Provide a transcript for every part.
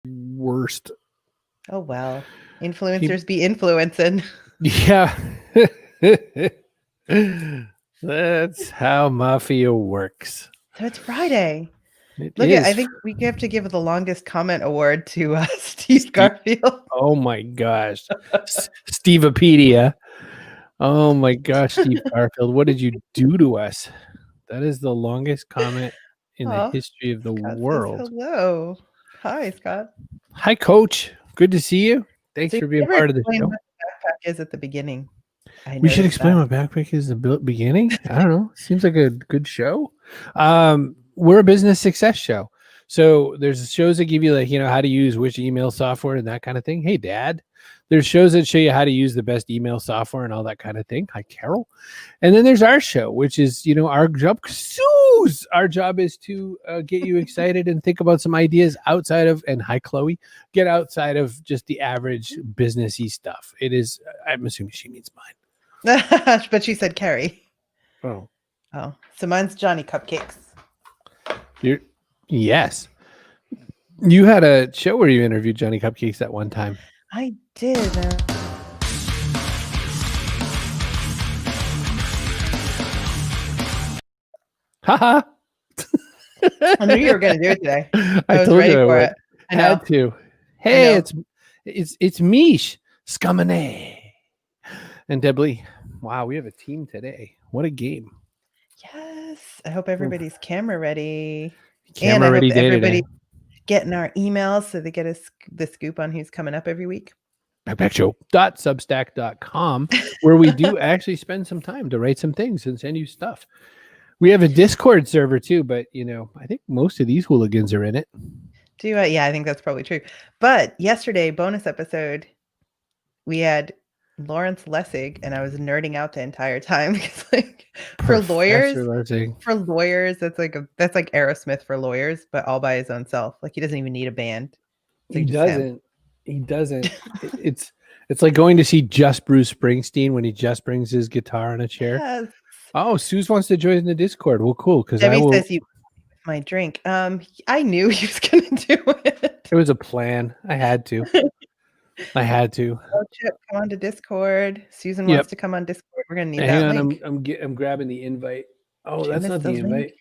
worst. Oh, well. Influencers be influencing. Yeah. That's how mafia works. So it's Friday. It Look at, I is. think we have to give the longest comment award to Steve Garfield. Oh my gosh. Stevepedia. Oh my gosh, Steve Garfield. What did you do to us? That is the longest comment in the Oh, history of the Scott says world. hello. Hi, Scott. Hi, Coach. Good to see you. Thanks So you for being never part of the explained show. what the backpack is at the beginning. I We should noticed explain that. what Backpack is at the beginning. I don't know. Seems like a good show. We're a business success show. So there's shows that give you like, how to use which email software and that kind of thing. Hey, Dad. There's shows that show you how to use the best email software and all that kind of thing. Hi, Carol. And then there's our show, which is, our job. Our job is to get you excited and think about some ideas outside of, and hi, Chloe, get outside of just the average businessy stuff. It is, I'm assuming she means mine. But she said Carrie. Oh, So mine's Johnny Cupcakes. Yes. You had a show where you interviewed Johnny Cupcakes at one time. I did. Haha. I knew you were going to do it today. I was told ready you I for would. it. I know. Had to. Hey, it's Mish Scamane and Debly. Wow, we have a team today. What a game! Yes, I hope everybody's camera ready. Camera and I ready hope day everybody today. getting our emails so they get the scoop on who's coming up every week. Backpackshow.substack.com, where we do actually spend some time to write some things and send you stuff. We have a Discord server too, but I think most of these hooligans are in it. Yeah, I think that's probably true. But yesterday, bonus episode, we had Lawrence Lessig, and I was nerding out the entire time because, like, for lawyers, that's like Aerosmith for lawyers, but all by his own self. Like, he doesn't even need a band. He doesn't. He doesn't. It's like going to see just Bruce Springsteen when he just brings his guitar on a chair. Yes. Oh, Suze wants to join the Discord. Well, cool. Because Debbie says you my drink. I knew he was gonna do it. It was a plan. I had to. Oh, Chip, come on to Discord. Susan wants to come on Discord. We're gonna need Hang that on, link. I'm grabbing the invite. Oh, Did you that's miss not the invite. link?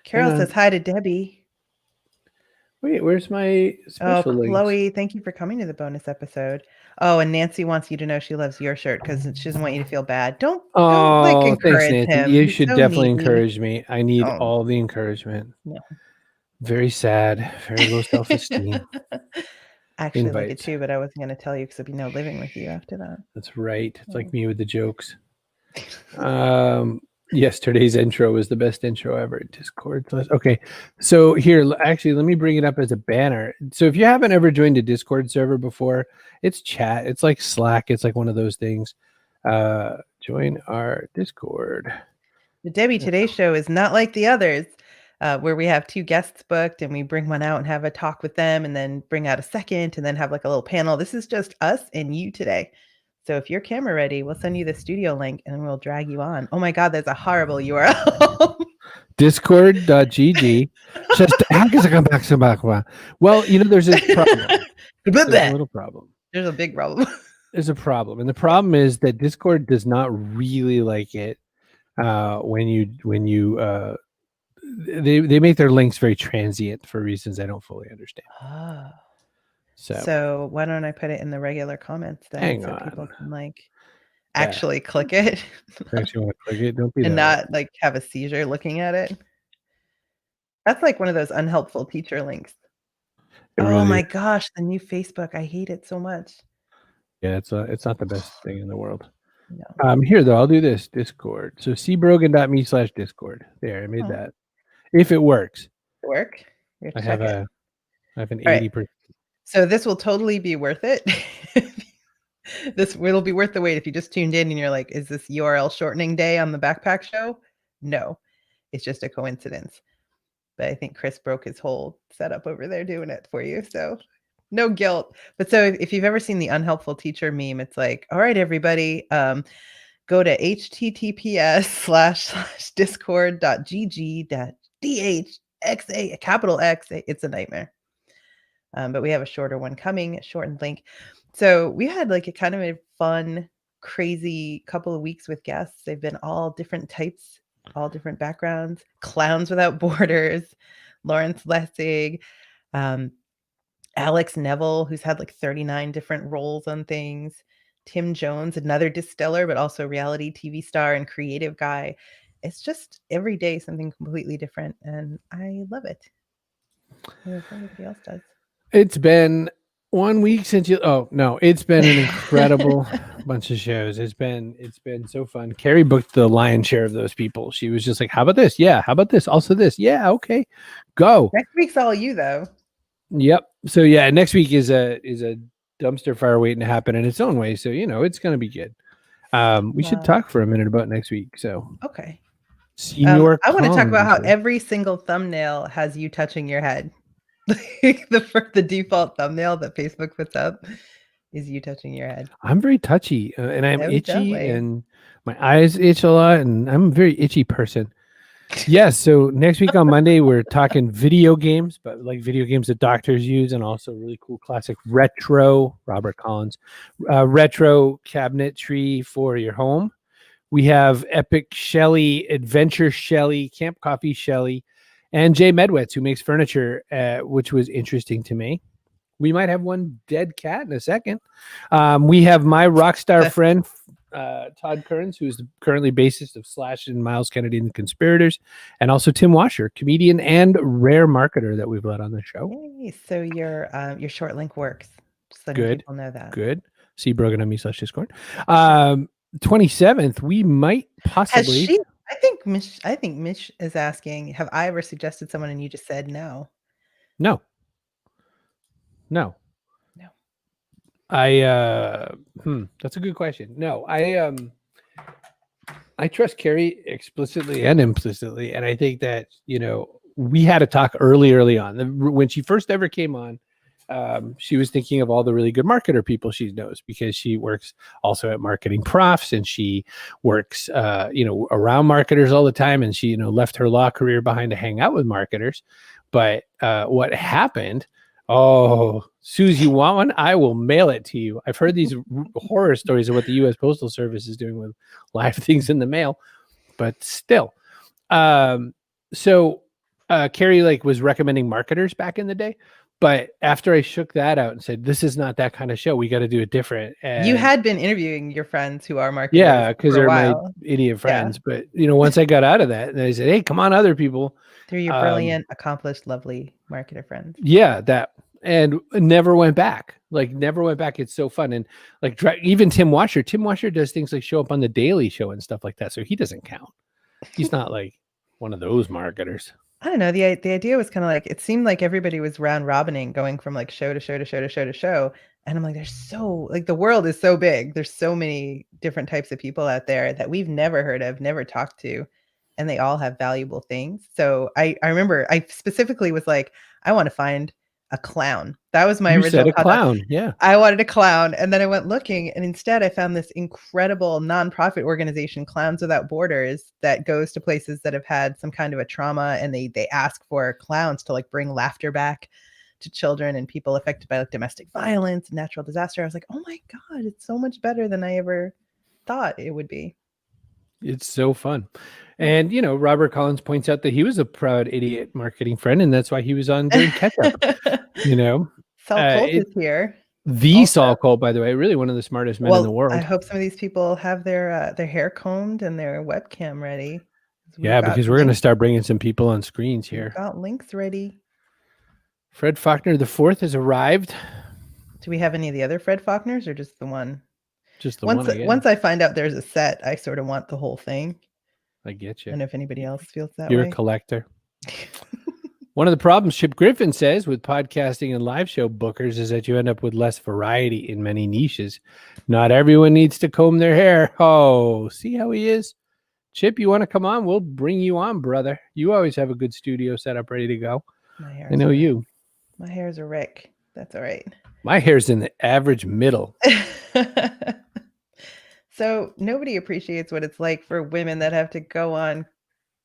Carol says hi to Debbie. Wait, where's my special links? Chloe, thank you for coming to the bonus episode. Oh, and Nancy wants you to know she loves your shirt because she doesn't want you to feel bad. Don't like encourage thanks, Nancy. him. You He's should so definitely needy. encourage me. I need all the encouragement. No. Very sad. Very low self-esteem. I actually like it too, but I wasn't going to tell you because there'd be no living with you after that. That's right. It's like me with the jokes. Yesterday's intro was the best intro ever. Discord. Okay. So here, actually, let me bring it up as a banner. So if you haven't ever joined a Discord server before, it's chat. It's like Slack. It's like one of those things. Join our Discord. The Debbie Today show is not like the others, where we have 2 guests booked and we bring one out and have a talk with them and then bring out a second and then have like a little panel. This is just us and you today. So if you're camera ready, we'll send you the studio link and we'll drag you on. Oh my God, that's a horrible URL. Discord.gg. Well, there's a problem. There's a little problem. There's a big problem. There's a problem. And the problem is that Discord does not really like it when you they make their links very transient for reasons I don't fully understand. So why don't I put it in the regular comments then so people can actually click it? Actually want to click it? Don't be and not have a seizure looking at it. That's like one of those unhelpful teacher links. Oh my gosh, the new Facebook. I hate it so much. Yeah, it's not the best thing in the world. No. Here though, I'll do this. Discord. So cbrogan.me/discord. There, I made that. If it works. Work? I have an 80%. So this will totally be worth it. This will be worth the wait if you just tuned in and you're like, is this URL shortening day on the Backpack Show? No, it's just a coincidence. But I think Chris broke his whole setup over there doing it for you. So no guilt. But so if you've ever seen the unhelpful teacher meme, it's like, all right, everybody, go to https://discord.gg.dhxa, capital X. It's a nightmare. But we have a shorter one coming, a shortened link. So we had like a kind of a fun, crazy couple of weeks with guests. They've been all different types, all different backgrounds. Clowns Without Borders, Lawrence Lessig, um, Alex Neville, who's had like 39 different roles on things. Tim Jones, another distiller, but also reality TV star and creative guy. It's just every day something completely different, and I love it. I don't know if anybody else does. It's been 1 week since you. Oh no, it's been an incredible bunch of shows. It's been so fun. Carrie booked the lion's share of those people. She was just like, "How about this? Yeah. How about this? Also this? Yeah. Okay, go." Next week's all you though. Yep. So yeah, next week is a dumpster fire waiting to happen in its own way. So it's going to be good. We should talk for a minute about next week. So okay. Senior I want to talk about how Consul. every single thumbnail has you touching your head. The default thumbnail that Facebook puts up is you touching your head. I'm very touchy and I'm itchy Evidently. and my eyes itch a lot and I'm a very itchy person. Yes. So next week on Monday, we're talking video games, but like video games that doctors use and also really cool classic retro, Robert Collins, retro cabinetry for your home. We have Epic Shelley, Adventure Shelley, Camp Coffee Shelley, and Jay Medwetz, who makes furniture, which was interesting to me. We might have one dead cat in a second. We have my rock star friend, Todd Kearns, who's currently bassist of Slash and Miles Kennedy and the Conspirators, and also Tim Washer, comedian and rare marketer that we've let on the show. Yay. So your short link works. Just letting Good. people know that. Good. See Brogan.me/Discord. 27th, we might possibly. Has she? I think Mish is asking, have I ever suggested someone and you just said no? No. That's a good question. No, I trust Carrie explicitly and implicitly, and I think that we had a talk early on when she first ever came on. She was thinking of all the really good marketer people she knows because she works also at Marketing Profs and she works around marketers all the time, and she left her law career behind to hang out with marketers. But what happened? Oh, Suze, you want one? I will mail it to you. I've heard these horror stories of what the U.S. Postal Service is doing with live things in the mail, but still. So Carrie was recommending marketers back in the day, but after I shook that out and said, this is not that kind of show, we got to do it different. And you had been interviewing your friends who are marketers. Yeah, because they're my idiot friends. Yeah. But once I got out of that, and I said, hey, come on, other people. They're your brilliant, accomplished, lovely marketer friends. Yeah, that. And never went back. It's so fun. And even Tim Washer does things like show up on the Daily Show and stuff like that. So he doesn't count. He's not like one of those marketers. I don't know. The idea was kind of it seemed like everybody was round robining, going from show to show to show to show to show. And I'm like, there's so the world is so big. There's so many different types of people out there that we've never heard of, never talked to, and they all have valuable things. So I remember I specifically was like, I want to find a clown. That was my original. Said a clown. Yeah. I wanted a clown. And then I went looking, and instead I found this incredible nonprofit organization, Clowns Without Borders, that goes to places that have had some kind of a trauma, and they ask for clowns to bring laughter back to children and people affected by domestic violence, natural disaster. I was like, oh my God, it's so much better than I ever thought it would be. It's so fun. And, Robert Collins points out that he was a proud idiot marketing friend, and that's why he was on doing catch up. Saul Colt is here. The also. Saul Colt, by the way, really one of the smartest men in the world. I hope some of these people have their hair combed and their webcam ready. Yeah, because we're going to start bringing some people on screens here. We've got links ready. Fred Faulkner IV has arrived. Do we have any of the other Fred Faulkners or just the one? Just the one. Once I find out there's a set, I sort of want the whole thing. I get you. I don't know if anybody else feels that You're way. a collector. One of the problems Chip Griffin says with podcasting and live show bookers is that you end up with less variety in many niches. Not everyone needs to comb their hair. Oh, see how he is? Chip, you want to come on? We'll bring you on, brother. You always have a good studio set up ready to go. I know you. My hair's a wreck. That's all right. My hair's in the average middle. So nobody appreciates what it's like for women that have to go on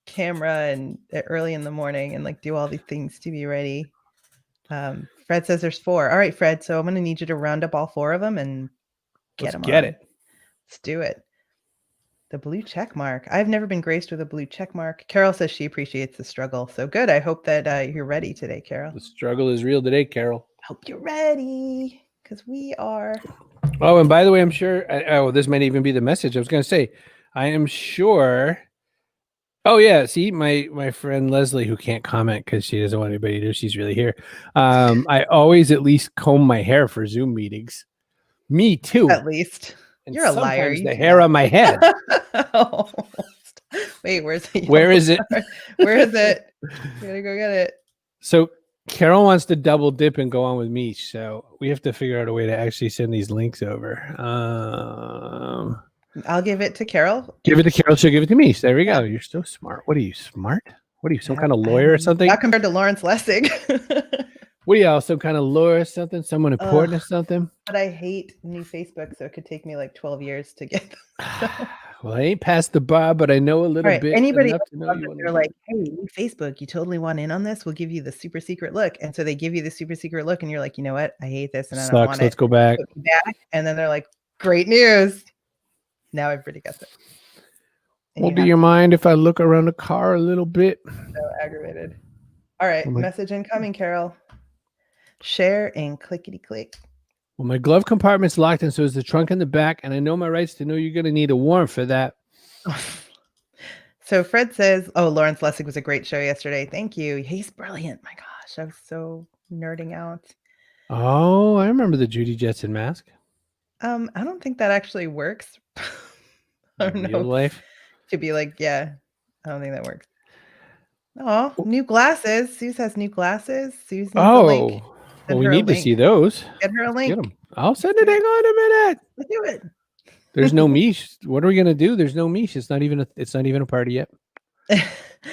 camera and early in the morning and do all these things to be ready. Fred Fred says there's 4. All right, Fred. So I'm going to need you to round up all 4 of them and Let's them get on. it. Let's do it. The blue check mark. I've never been graced with a blue check mark. Carol says she appreciates the struggle. So good. I hope that you're ready today, Carol. The struggle is real today, Carol. Hope you're ready because we are. Oh, and by the way, I'm sure. This might even be the message. I was going to say, I am sure. Oh yeah, see my friend Leslie, who can't comment because she doesn't want anybody to know she's really here. I always at least comb my hair for Zoom meetings. Me too. At least. And You're a liar. sometimes You the do hair that. on my head. Wait, where's it? Where is it? Where is it? You gotta go get it. So Carol wants to double dip and go on with me, so we have to figure out a way to actually send these links over. I'll give it to Carol. Give it to Carol. She'll give it to me. So there we go. You're so smart. What are you, smart? What are you, some kind of lawyer or something? Not compared to Lawrence Lessig. What are y'all, some kind of lawyer or something? Someone important or something? But I hate new Facebook, so it could take me like 12 years to get them. So. Well, I ain't past the bar, but I know a little bit. Anybody enough else to know love you that want they're to like, hey, new Facebook, you totally want in on this? We'll give you the super secret look. And so they give you the super secret look, and you're like, you know what? I hate this, and I don't want Let's it. go back. And then they're like, great news. Now everybody gets it. And Well, do have you to mind if I look around the car a little bit? be so aggravated. All right, Oh my- message incoming, Carol. Share and clickety click. Well, my glove compartment's locked, and so is the trunk in the back, and I know my rights to know you're going to need a warrant for that. So Fred says, oh, Lawrence Lessig was a great show yesterday. Thank you. He's brilliant. My gosh, I was so nerding out. Oh, I remember the Judy Jetson mask. I don't think that actually works. I don't Real know. life. To be like, yeah, I don't think that works. Oh, new glasses. Suze has new glasses. Suze needs a link. Oh, Send well, we her a need to link. see those. Get her a link. Get them. I'll send it. Hang on a minute. Let's do it. There's no Mish. What are we gonna do? There's no Mish. It's not even a party yet. We on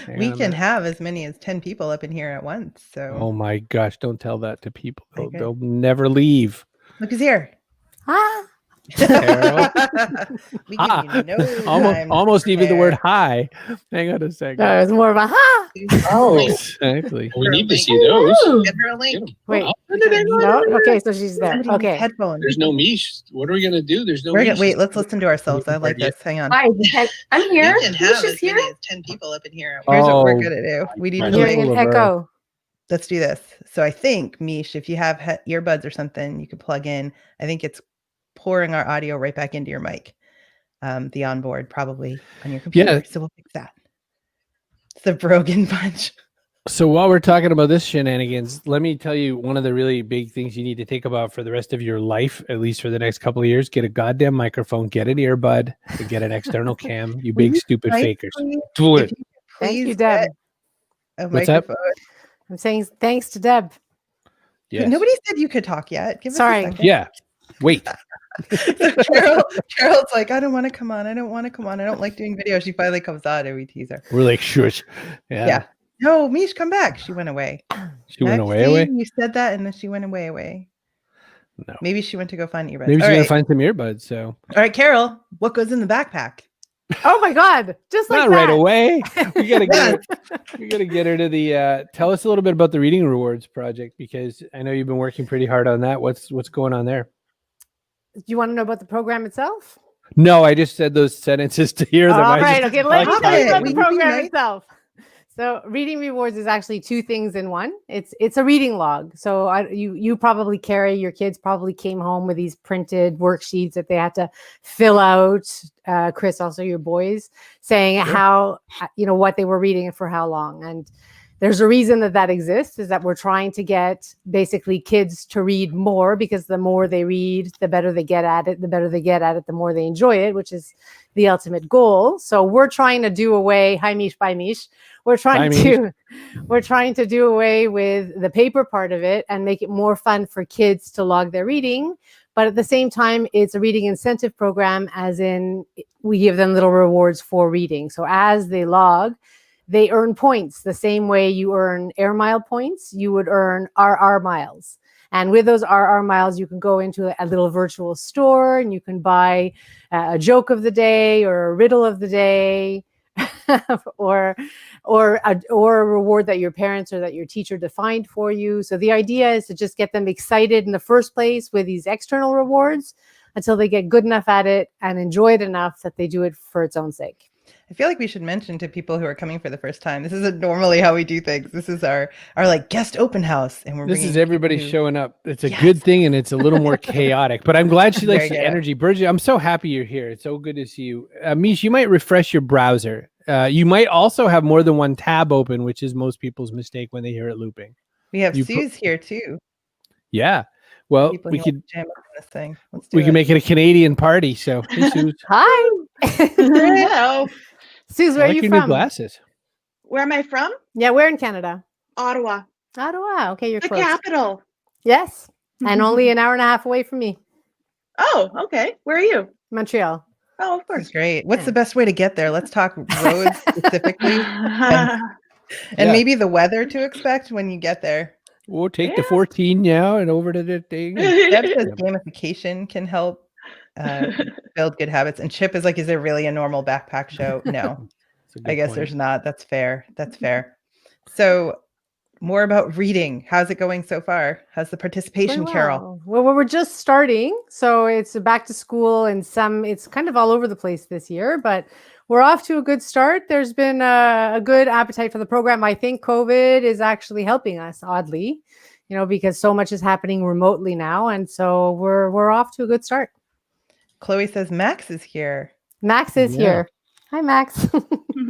a can minute. have as many as 10 people up in here at once. So Oh my gosh! Don't tell that to people. Okay. They'll never leave. look who's here. Ah, Carol. We Ah, give you no almost time to almost even the word prepare. hi. Hang on a second. no, it was more of a ha. Oh, Exactly. we need to see Woo! those. Get her a link. Wait, I'll send it in. no, okay, so she's there. Somebody needs Okay, headphones. There's no Mish. What are we gonna do? There's no We're Mish. gonna, wait, let's listen to ourselves. I like Yeah. this. Hang on. Hi, I'm here. We can have Who's as just here? many as 10 people up in here. Here's what we're Oh. gonna do. We need I'm to I'm Right. hearing make, an echo. let's do this. So I think, Mish, if you have earbuds or something, you could plug in. I think it's pouring our audio right back into your mic. The onboard probably on your computer. Yeah. So we'll fix that. It's the Brogan bunch. So while we're talking about this shenanigans, let me tell you one of the really big things you need to think about for the rest of your life, at least for the next couple of years. Get a goddamn microphone, get an earbud, and get an external cam. You Will big you stupid type, fakers. please? Do If it. you could Thank you, please Deb. get a What's that? microphone. I'm saying thanks to Deb. Yes. Nobody said you could talk yet. Give Sorry. us a second. Yeah. Wait. So Carol's like, I don't want to come on. I don't want to come on. I don't like doing videos. She finally comes on and we tease her. We're like, shush. Yeah. Yeah. No, Mish, come back. She went away. She went away. Maxine, You said that and then she went away. No. Maybe she went to go find earbuds. Maybe she's All gonna right. find some earbuds. So All right, Carol, what goes in the backpack? Oh my God, just like not that. right away. We gotta Yes. get her, we gotta get her to the tell us a little bit about the Reading Rewards project, because I know you've been working pretty hard on that. What's going on there? Do you want to know about the program itself? No, I just said those sentences to hear them. All I right, just- okay, let me Stop tell you it. about We the can be program nice. itself. So, Reading Rewards is actually two things in one. It's a reading log. So, you probably carry, your kids probably came home with these printed worksheets that they had to fill out. Chris, also your boys, saying how what they were reading and for how long. And there's a reason that exists, is that we're trying to get basically kids to read more, because the more they read, the better they get at it. The better they get at it, the more they enjoy it, which is the ultimate goal. So we're trying to do away. Hi, Mish. Bye, Mish. We're trying to do away with the paper part of it and make it more fun for kids to log their reading. But at the same time, it's a reading incentive program, as in we give them little rewards for reading. So as they log, they earn points the same way you earn air mile points. You would earn RR miles. And with those RR miles, you can go into a little virtual store and you can buy a joke of the day or a riddle of the day. or a reward that your parents or that your teacher defined for you. So the idea is to just get them excited in the first place with these external rewards until they get good enough at it and enjoy it enough that they do it for its own sake. I feel like we should mention to people who are coming for the first time, this isn't normally how we do things. This is our like guest open house, and This is bringing everybody people who- showing up. It's a Yes. good thing, and it's a little more chaotic. But I'm glad she likes Very the good. energy. Bridget, I'm so happy you're here. It's so good to see you. Mish, you might refresh your browser. You might also have more than one tab open, which is most people's mistake when they hear it looping. We have You Sue's here too. Yeah. Well, People we who could want to jam up on this thing. Let's do we it. can make it a Canadian party. So, hey, Suze. Hi. Hello. Suze, I where like are you your new from? glasses. Where am I from? Yeah, we're in Canada. Ottawa, Ottawa. Okay, you're the close. capital. Yes. And only an hour and a half away from me. Oh, okay. Where are you? Montreal. Oh, of This course. is great. What's Yeah. the best way to get there? Let's talk roads specifically, and Yeah. maybe the weather to expect when you get there. We'll take the Yeah. 14 now and over to the thing. Deb says gamification can help build good habits. And Chip is like, is there really a normal backpack show? No, That's a good I guess point. there's not. That's fair. That's fair. So more about reading. How's it going so far? How's the participation, Very Carol? Well, we're just starting, so it's back to school, and it's kind of all over the place this year, but we're off to a good start. There's been a good appetite for the program. I think COVID is actually helping us, oddly, because so much is happening remotely now, and so we're off to a good start. Chloe says Max is here. Max is Yeah. here. Hi, Max.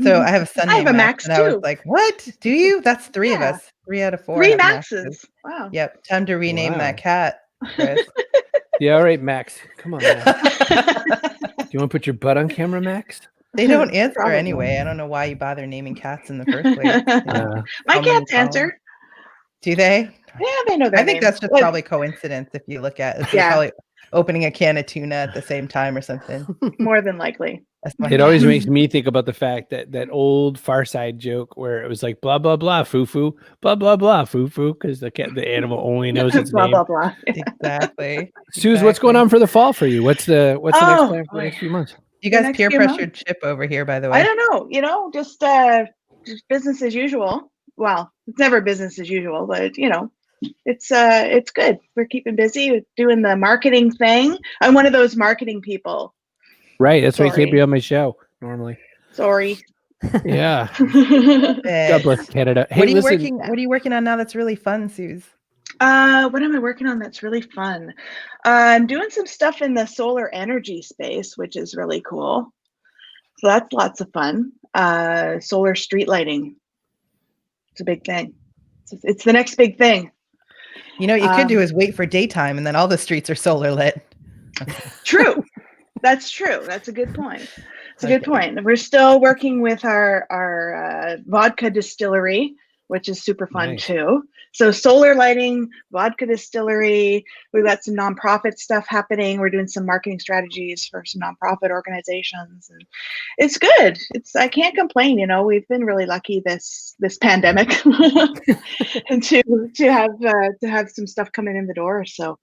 So I have a son I have named a Max, Max, and I was too. like, what? Do you? That's three of Yeah. us. 3 out of 4. 3 have Maxes. Wow. Yep. Time to rename Wow. that cat, Chris. Yeah, all right, Max. Come on, Max. Do you want to put your butt on camera, Max? They don't answer Probably. anyway. I don't know why you bother naming cats in the first place. Uh, My How many cats answer. Do they? Yeah, they know their I think name. that's just Like, probably coincidence if you look at it. They're Yeah. probably opening a can of tuna at the same time or something. more than likely. That's my it always makes me think about the fact that old Far Side joke where it was like blah blah blah foo foo blah blah blah foo foo because the animal only knows its blah name. blah blah. exactly. Suze, what's going exactly. on for the fall for you? What's the next Oh, plan for the boy. next few months? You The guys next peer few pressured Chip over here, by the way. I don't know. Just business as usual. Well, it's never business as usual, but it's good. We're keeping busy doing the marketing thing. I'm one of those marketing people. Right, that's why you can't be Sorry. on my show normally. Sorry. Yeah, Eh, God bless Canada. Hey, what are you listen, What are you working on now? That's really fun, Suze. What am I working on that's really fun? I'm doing some stuff in the solar energy space, which is really cool. So that's lots of fun. Solar street lighting. It's a big thing. It's the next big thing. You know what you could do Um, is wait for daytime and then all the streets are solar lit. True. That's true. That's a good point. It's a good Okay. point. We're still working with our vodka distillery, which is super fun Nice. too. So solar lighting, vodka distillery. We've got some nonprofit stuff happening. We're doing some marketing strategies for some nonprofit organizations, and it's good. I can't complain. We've been really lucky this pandemic and to have some stuff coming in the door. So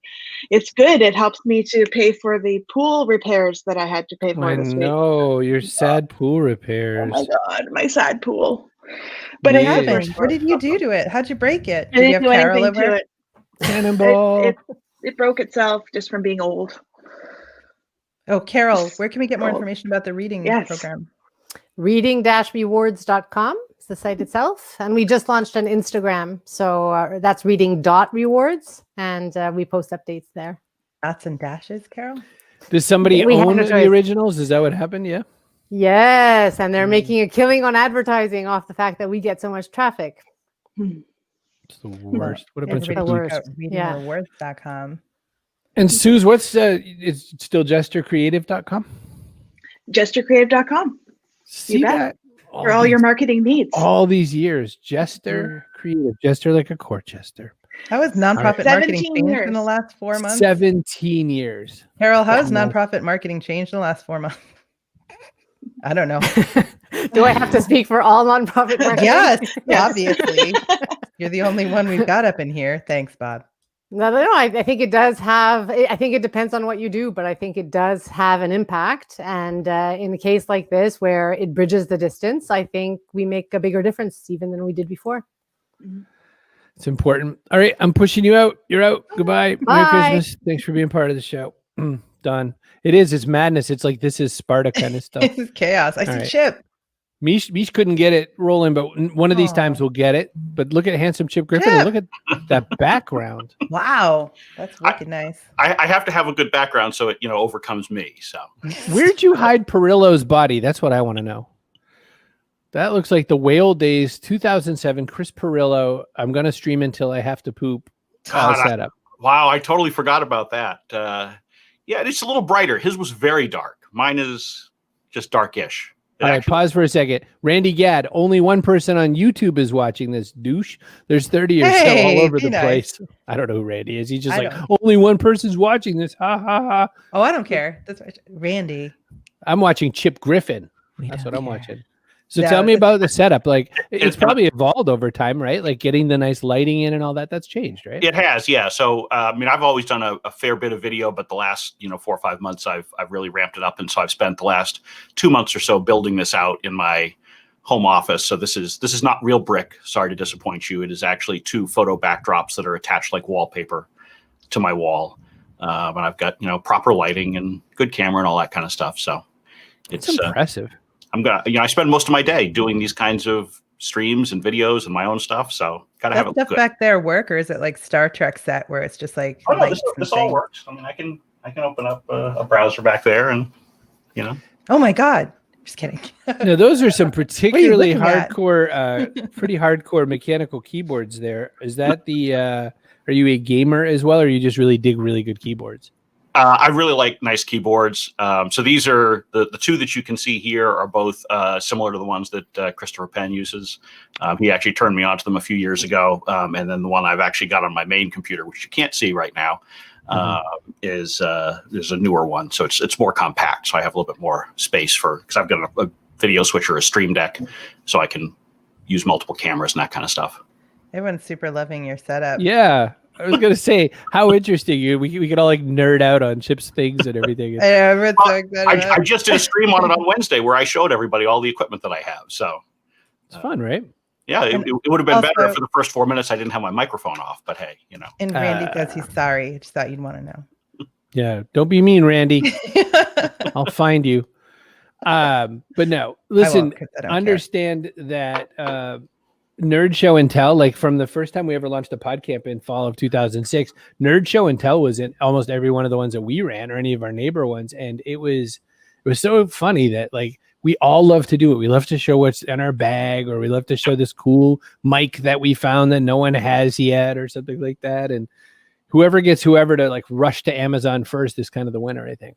it's good. It helps me to pay for the pool repairs that I had to pay for I this week. know your sad pool Oh repairs. my god, my sad pool. But What it has Yeah. happened? What did you do to it? How'd you break it? I Did you didn't have do Carol anything over? to it. Cannonball. It broke itself just from being old. Oh, Carol, where can we get more information about the reading Yes. program? reading-rewards.com is the site itself, and we just launched an Instagram, so that's reading.rewards, and we post updates there. Dots and dashes, Carol? Does somebody We have own no the choice. originals? Is that what happened? Yeah. Yes, and they're making a killing on advertising off the fact that we get so much traffic. It's the worst. What a It's bunch the of worst. geeks. Yeah. Readingrewards.com. And Suze, what's it's still jestercreative.com? Jestercreative.com See bet. that? for all your marketing needs. all these years. Jester Creative, Jester like a court jester. How has nonprofit marketing 17 changed years. in the last 4 months? 17 years. Carol, how has Yeah. nonprofit marketing changed in the last 4 months? I don't know. Do I have to speak for all nonprofit marketing? Yes, obviously. You're the only one we've got up in here. Thanks, Bob. No. I think it does have. I think it depends on what you do, but I think it does have an impact. And in a case like this, where it bridges the distance, I think we make a bigger difference even than we did before. It's important. All right, I'm pushing you out. You're out. Goodbye. Merry Bye. Christmas. Thanks for being part of the show. Done. It's madness. It's like this is Sparta kind of stuff. This is chaos. I All see right. Chip. Mish couldn't get it rolling, but one of these times Aw. we'll get it. But look at handsome Chip Griffin and look at that background. Wow, that's wicked nice. I have to have a good background so it overcomes me. So Where'd you hide Perillo's body? That's what I want to know. That looks like the Whale Days 2007 Chris Perillo. I'm gonna stream until I have to poop. God, Setup. wow, I totally forgot about that. Yeah, it's a little brighter. His was very dark. Mine is just darkish. All right, pause for a second. Randy Gadd, only one person on YouTube is watching this douche. There's 30 or so all Hey, over be the nice. place. I don't know who Randy is. He's just I like, don't. only one person's watching this. Ha ha ha. Oh, I don't care. That's right. Randy. I'm watching Chip Griffin. We That's don't what I'm care. watching. So No, tell me it's- about the setup. Like it's It's- probably evolved over time, right? Like getting the nice lighting in and all that. That's changed, right? It has, yeah. So, I've always done a fair bit of video, but the last, 4 or 5 months, I've really ramped it up, and so I've spent the last 2 months or so building this out in my home office. So this is not real brick. Sorry to disappoint you. It is actually 2 photo backdrops that are attached like wallpaper to my wall, and I've got proper lighting and good camera and all that kind of stuff. So It's it's impressive. I'm gonna I spend most of my day doing these kinds of streams and videos and my own stuff. So gotta have That it stuff good. back there work, or is it like Star Trek set where it's just like Oh no, lights and this all things? works. I mean, I can open up a browser back there, and Oh my god! Just kidding. No, those are some particularly looking at? hardcore, pretty hardcore mechanical keyboards there. Is that the, are you a gamer as well, or you just really dig really good keyboards? I really like nice keyboards. So these are the 2 that you can see here are both similar to the ones that Christopher Penn uses. He actually turned me on to them a few years ago. And then the one I've actually got on my main computer, which you can't see right now, is a newer one. So it's more compact. So I have a little bit more space because I've got a video switcher, a Stream Deck, so I can use multiple cameras and that kind of stuff. Everyone's super loving your setup. Yeah. I was going to say, how interesting. We could all like nerd out on Chip's things and everything. I know, everyone's so excited. I just did a stream on it on Wednesday where I showed everybody all the equipment that I have. So It's fun, right? yeah, it would have been better Also- if for the first 4 minutes I didn't have my microphone off. But hey, And Randy says he's sorry. I just thought you'd want to know. Yeah. Don't be mean, Randy. I'll find you. But no, listen, 'cause I don't care. understand that Nerd Show and Tell, like from the first time we ever launched a podcast in fall of 2006, Nerd Show and Tell was in almost every one of the ones that we ran or any of our neighbor ones. And it was so funny that like we all love to do it. We love to show what's in our bag, or we love to show this cool mic that we found that no one has yet or something like that. And whoever gets whoever to like rush to Amazon first is kind of the winner, I think.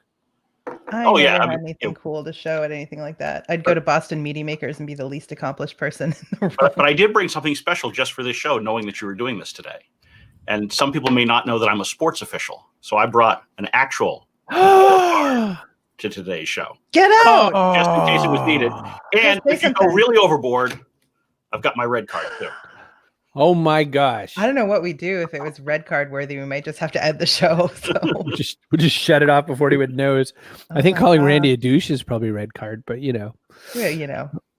I Oh, never yeah, I had mean, anything cool to show at anything like that. I'd go to Boston Media Makers and be the least accomplished person in the room. but I did bring something special just for this show, knowing that you were doing this today. And some people may not know that I'm a sports official, so I brought an actual to today's show, Get out! just in case it was needed. And say if you go something. really overboard, I've got my red card too. Oh my gosh. I don't know what we do if it was red card worthy. We might just have to end the show. So We'll just shut it off before anyone knows. I think my calling God. Randy a douche is probably red card, but yeah,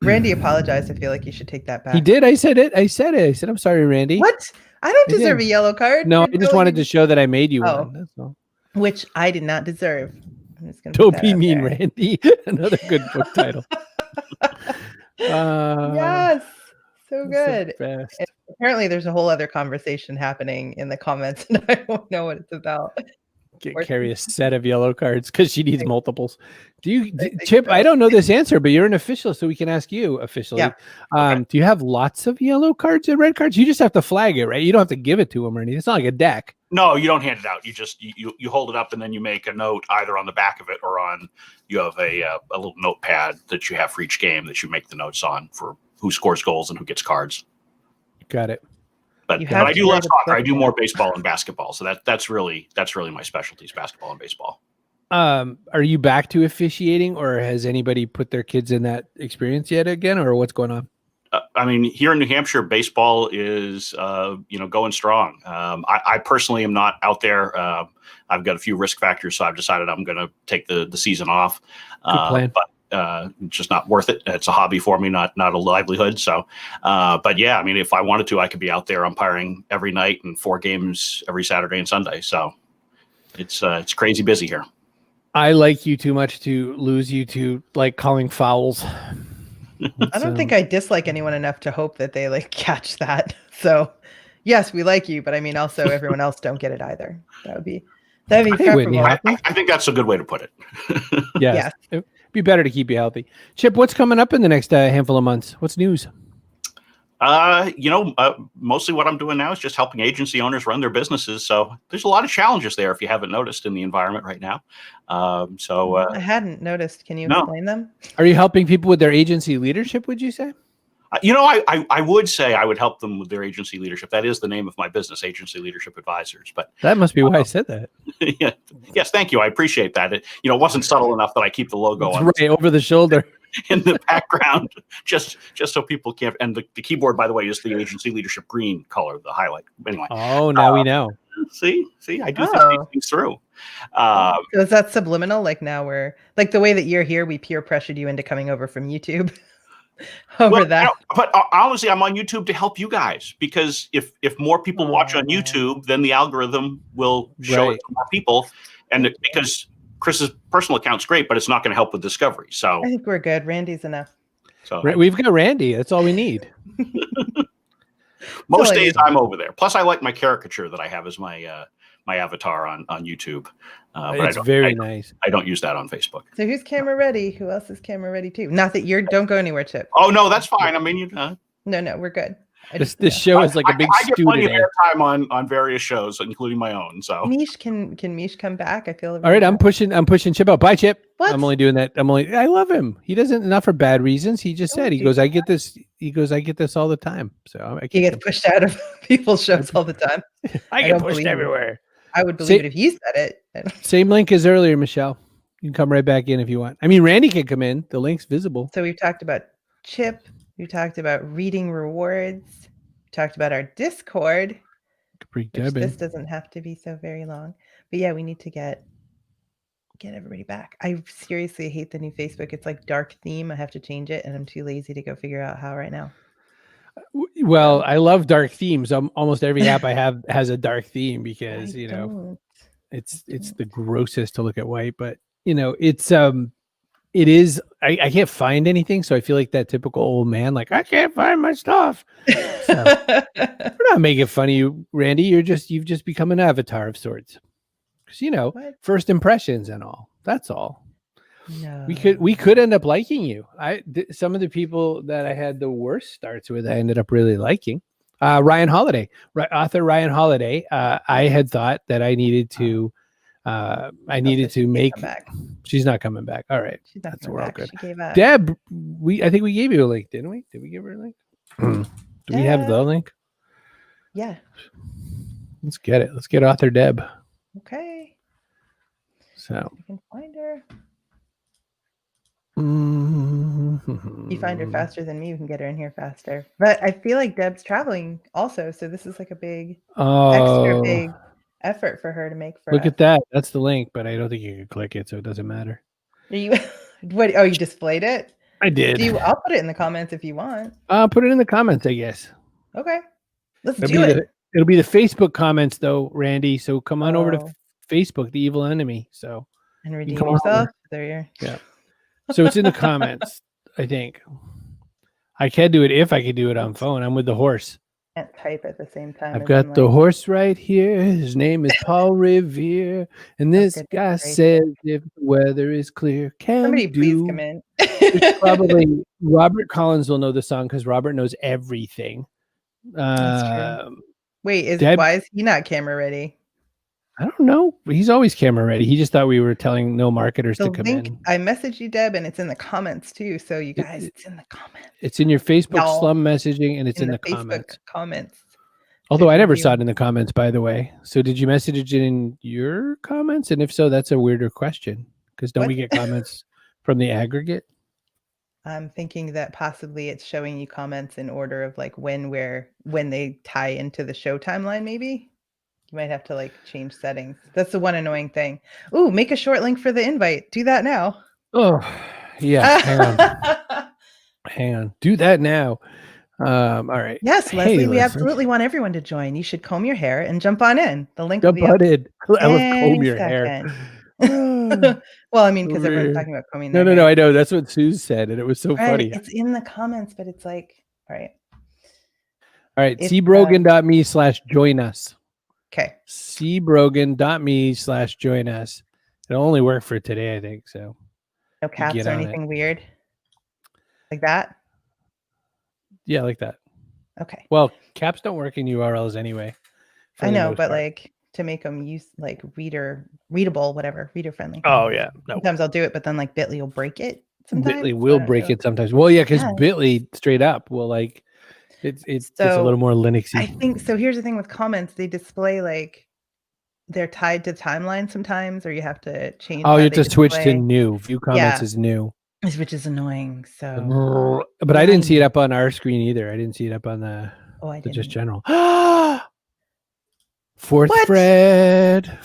Randy apologized. I feel like you should take that back. he did. I said it. I said I'm sorry, Randy. What? I don't I deserve did. a yellow card. No, I You're just telling wanted me- to show that I made you Oh. one. That's all. which I did not deserve. I'm just gonna put Don't that be out mean, there. Randy. Another good book title. Yes, so that's the good. best. Apparently, there's a whole other conversation happening in the comments, and I don't know what it's about. Carry a set of yellow cards because she needs multiples. think Chip? so. I don't know this answer, but you're an official, so we can ask you officially. Yeah. Do you have lots of yellow cards and red cards? You just have to flag it, right? You don't have to give it to them or anything. It's not like a deck. No, you don't hand it out. You just you hold it up and then you make a note either on the back of it or on you have a little notepad that you have for each game that you make the notes on for who scores goals and who gets cards. Got it. But, You but have I to do wear less the soccer. I do book. more baseball and basketball. So that's really my specialties: basketball and baseball. Are you back to officiating, or has anybody put their kids in that experience yet again, or what's going on? I mean, here in New Hampshire, baseball is, going strong. I personally am not out there. I've got a few risk factors, so I've decided I'm going to take the season off. Good plan. But just not worth it. It's a hobby for me, not a livelihood. So, but yeah, I mean, if I wanted to, I could be out there umpiring every night and 4 games every Saturday and Sunday. So it's crazy busy here. I like you too much to lose you to like calling fouls. I don't think I dislike anyone enough to hope that they like catch that. So yes, we like you, but I mean also everyone else don't get it either. That'd be Hey, Whitney, preferable. I think that's a good way to put it. Yes. It'd be better to keep you healthy. Chip, what's coming up in the next handful of months? What's news? Mostly what I'm doing now is just helping agency owners run their businesses. So there's a lot of challenges there if you haven't noticed in the environment right now. I hadn't noticed. Can you explain them? Are you helping people with their agency leadership, would you say? I would say I would help them with their agency leadership. That is the name of my business, Agency Leadership Advisors. But that must be why I said that. Yeah. Yes, thank you. I appreciate that. It wasn't subtle enough that I keep the logo It's on right over the shoulder. in the background, just so people can't. And the keyboard, by the way, is the Agency Leadership green color, the highlight. Anyway. Oh, now we know. See, I do think these things through. So is that subliminal? Like now we're like the way that you're here, we peer pressured you into coming over from YouTube. That. But honestly, I'm on YouTube to help you guys, because if more people watch on YouTube, then the algorithm will show it to more people. And because Chris's personal account's great, but it's not going to help with discovery. So I think we're good. Randy's enough. So We've got Randy. That's all we need. most days I'm over there. Plus, I like my caricature that I have as my my avatar on YouTube. But It's very nice. I don't use that on Facebook. So who's camera ready? Who else is camera ready too? Not that don't go anywhere, Chip. Oh no, that's fine. I mean, No, we're good. This show is like a big I get stew plenty of today. airtime on various shows, including my own. So Mish, can Mish come back? I feel All right, I'm pushing Chip out. Bye, Chip. What? I'm only doing that. I love him. He doesn't, not for bad reasons. He just said, he goes, I get this. He goes, I get this all the time. So He gets pushed out of people's shows all the time. I don't get pushed believe it. everywhere. I would believe it if you said it. Same link as earlier, Michelle. You can come right back in if you want. I mean, Randy can come in. The link's visible. So we've talked about Chip. We talked about reading rewards. We talked about our Discord. Which this doesn't have to be so very long. But yeah, we need to get everybody back. I seriously hate the new Facebook. It's like dark theme. I have to change it, and I'm too lazy to go figure out how right now. Well, I love dark themes. Almost every app I have has a dark theme because it's the grossest to look at white. But it is. I can't find anything, so I feel like that typical old man. Like I can't find my stuff. So, we're not making fun of you, Randy. You've just become an avatar of sorts. Because first impressions and all. That's all. No. We could end up liking you. Some of the people that I had the worst starts with, I ended up really liking. Ryan Holiday, author Ryan Holiday. I had thought that I needed to. I needed to make. She's not coming back. All right, that's we're all good. Deb, I think we gave you a link, didn't we? Did we give her a link? Do we have the link? Yeah. Let's get it. Let's get author Deb. Okay. So we can find her. Mm-hmm. You find her faster than me. You can get her in here faster. But I feel like Deb's traveling also, so this is like a big, extra big effort for her to make. Look at that. That's the link, but I don't think you can click it, so it doesn't matter. Are you? What? Oh, you displayed it? I did. I'll put it in the comments if you want. Put it in the comments, I guess. Okay, let's do it. It'll be the Facebook comments, though, Randy. So come on over to Facebook, the evil enemy. So and redeem yourself. There you yeah. So it's in the comments, I think. I can do it if I could do it on phone. I'm with the horse. Can't type at the same time. I've got the horse right here. His name is Paul Revere. And this guy says if the weather is clear, somebody please come in. Probably Robert Collins will know the song because Robert knows everything. That's true. Wait, why is he not camera ready? I don't know. He's always camera ready. He just thought we were telling no marketers to come in. I messaged you, Deb, and it's in the comments too. So you guys, it's in the comments. It's in your Facebook slum messaging, and it's in the Facebook comments. Although I never saw it in the comments, by the way. So did you message it in your comments? And if so, that's a weirder question because don't we get comments from the aggregate? I'm thinking that possibly it's showing you comments in order of like when they tie into the show timeline, maybe. You might have to like change settings. That's the one annoying thing. Ooh, make a short link for the invite. Do that now. Oh, yeah. Hang on. Do that now. All right. Yes, Hey, Leslie, we Leslie. absolutely want everyone to join. You should comb your hair and jump on in. The link will Jump be up on in. I love comb any your hair. second. Well, I mean, because everyone's We're- talking about combing No, their no, hair. I know. That's what Sue said, and it was so Right, funny. it's in the comments, but it's like, all right. All right. It's, cbrogan.me/join us. Okay. cbrogan.me/join us. It'll only work for today, I think. So No cats get or on it. anything weird like that. yeah, like that. Okay. Well, caps don't work in URLs anyway. for I the know, most but part. like to make them readable, whatever, reader friendly. Oh yeah, no. Sometimes I'll do it, but then like Bitly will break it. Sometimes Bitly will break it sometimes. Well, yeah, because Yeah. Bitly straight up will like it's a So, little more Linuxy. I think so. Here's the thing with comments, they display like they're tied to timeline sometimes, or you have to change. Oh, how you have they to switch to display, new. View comments Yeah. is new. which is annoying. So, But I Yeah, didn't I see it know. up on our screen either. I didn't see it up on the I just didn't. general. Fourth What? Fred.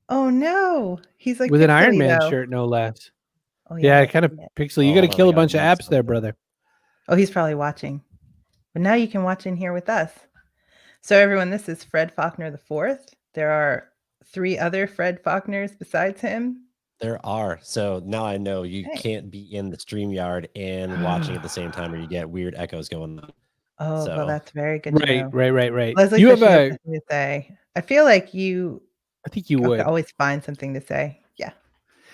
Oh no, he's like With an Iron pixely, Man though. shirt, no less. Oh Yeah, that's kind of it. pixely. You Oh, got to hold on, kill I a gotta bunch of move apps there, something. brother. Oh, he's probably watching. But now you can watch in here with us. So everyone, this is Fred Faulkner the Fourth. There are 3 other Fred Faulkners besides him. There are. So now I know you Hey. can't be in the StreamYard and watching at the same time, or you get weird echoes going on. Oh, So- well, that's very good to know. Right. Leslie You says have she has a. nothing to say. I feel like you I think you could would. always find something to say. Yeah.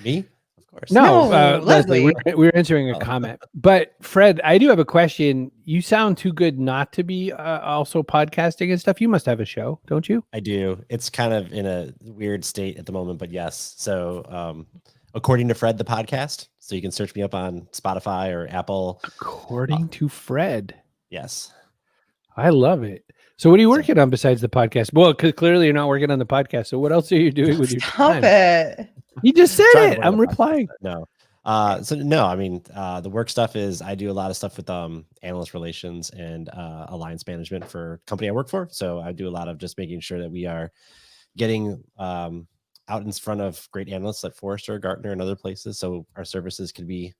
Me? Of course. No, No, Leslie, Leslie. we're answering a Oh. comment. But Fred, I do have a question. You sound too good not to be also podcasting and stuff. You must have a show, don't you? I do. It's kind of in a weird state at the moment, but yes. So, according to Fred, the podcast, so you can search me up on Spotify or Apple. According to Fred. Yes. I love it. So what are you working on besides the podcast? Well, because clearly you're not working on the podcast. So what else are you doing with your Stop time? it. You just said Trying to it. work on I'm the podcast, replying. but no. So no, I mean, the work stuff is I do a lot of stuff with analyst relations and alliance management for company I work for. So I do a lot of just making sure that we are getting out in front of great analysts like Forrester, Gartner, and other places. So our services can be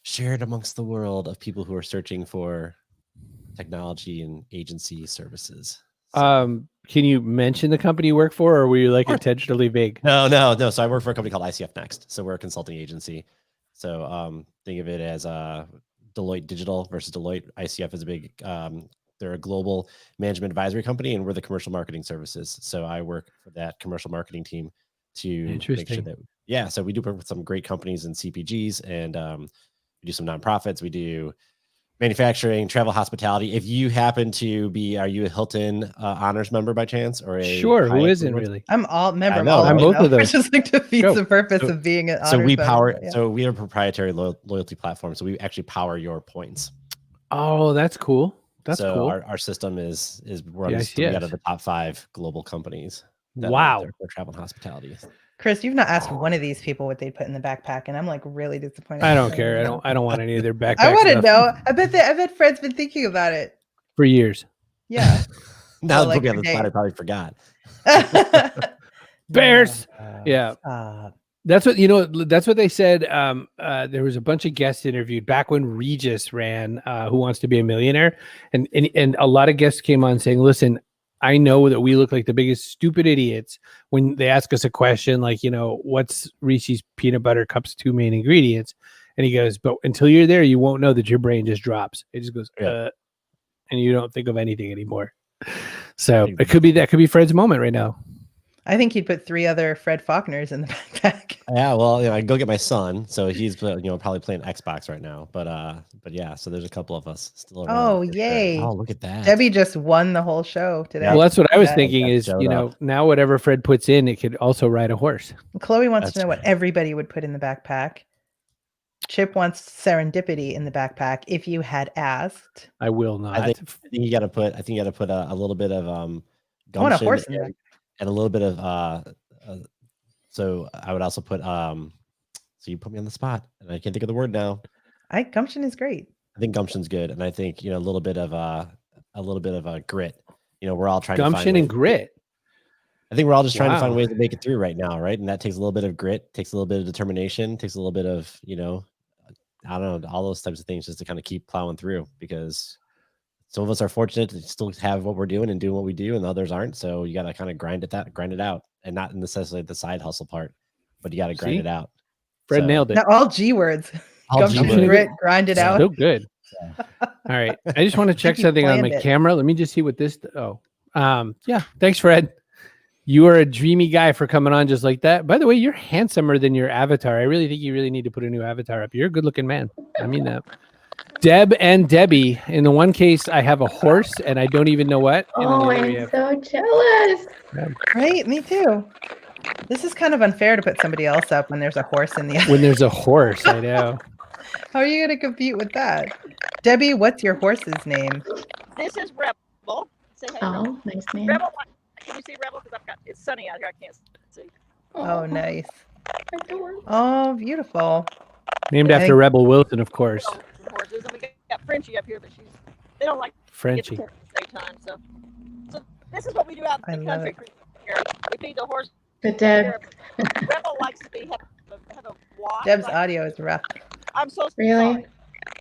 shared amongst the world of people who are searching for technology and agency services. So- Can you mention the company you work for, or were you like Sure. intentionally vague? No. So I work for a company called ICF Next. So we're a consulting agency. So think of it as Deloitte Digital versus Deloitte. ICF is a big, they're a global management advisory company, and we're the commercial marketing services. So I work for that commercial marketing team to make sure Interesting. that, so we do work with some great companies and CPGs, and we do some nonprofits. We do manufacturing, travel, hospitality. If you happen to be, are you a Hilton honors member by chance, or a Sure. Who Hyatt isn't Rewards? really? I'm all member I of know, all right? I'm both them, of though, those. which just like defeats Go. the purpose So- of being an So we honors power. member, yeah. So we are a proprietary loyalty platform. So we actually power your points. Oh, that's cool. That's so cool. Our system is runs Yes, 3 out yes. of the top 5 global companies. that are Wow. there for travel and hospitality. Chris, you've not asked one of these people what they'd put in the backpack, and I'm like really disappointed. I don't care. I don't want any of their backpack I want to stuff know. I bet Fred's been thinking about it. for years. Yeah. Now Well, that like put me on the your spot, day. I probably forgot. Bears. No, Yeah. stop. That's what that's what they said. There was a bunch of guests interviewed back when Regis ran Who Wants to Be a Millionaire, and a lot of guests came on saying, listen, I know that we look like the biggest stupid idiots when they ask us a question like, what's Reese's peanut butter cups 2 main ingredients? And he goes, but until you're there, you won't know that your brain just drops. It just goes, Yeah. and you don't think of anything anymore. So that could be Fred's moment right now. I think he'd put 3 other Fred Faulkners in the backpack. Yeah, well, I go get my son, so he's probably playing Xbox right now. But yeah, so there's a couple of us still around. Oh, for sure. yay. Oh, look at that. Debbie just won the whole show today. Well, that's what I was Yeah. thinking That is, showed up. now whatever Fred puts in, it could also ride a horse. Chloe wants to That's know what right. everybody would put in the backpack. Chip wants serendipity in the backpack if you had asked. I will not. I think you got to put. I think you got to put a little bit of I want a gumption horse in there. and a little bit of so I would also put so you put me on the spot and I can't think of the word now. Gumption is great. I think gumption's good, and I think a little bit of a grit. We're all trying Gumption to find and grit. I think we're all just trying to find Wow. ways to make it through right now, right? And that takes a little bit of grit, takes a little bit of determination, takes a little bit of I don't know, all those types of things just to kind of keep plowing through, because some of us are fortunate to still have what we're doing and doing what we do, and the others aren't. So you got to kind of grind it out, and not necessarily the side hustle part, but you got to grind See? it out. Fred So- nailed it. Now, all G words. All Gumption G and words. grit, grind it out. So good. All right. I just want to check You something on planned my it. camera. Let me just see what this. Yeah. Thanks, Fred. You are a dreamy guy for coming on just like that. By the way, you're handsomer than your avatar. I really think you really need to put a new avatar up. You're a good looking man. I mean that. Deb and Debbie. In the one case, I have a horse and I don't even know what. And in the Oh, other, we I'm have- so jealous. Right, me too. This is kind of unfair to put somebody else up when there's a horse in the other. when there's a horse, I know. How are you going to compete with that? Debbie, what's your horse's name? This is Rebel. Say hey, Rebel. Oh, nice name. Rebel, can you see Rebel? Because it's sunny out here. I can't see. Oh, nice. Adorable. Oh, beautiful. Named I after think- Rebel Wilson, of course. Horses, and we got Frenchie up here, but they don't like to get Frenchie. to at the same time. So this is what we do out I in the love country. Here. We feed the horse. But Deb, Rebel likes to have a walk. Deb's like- audio is rough. I'm so Really? sorry.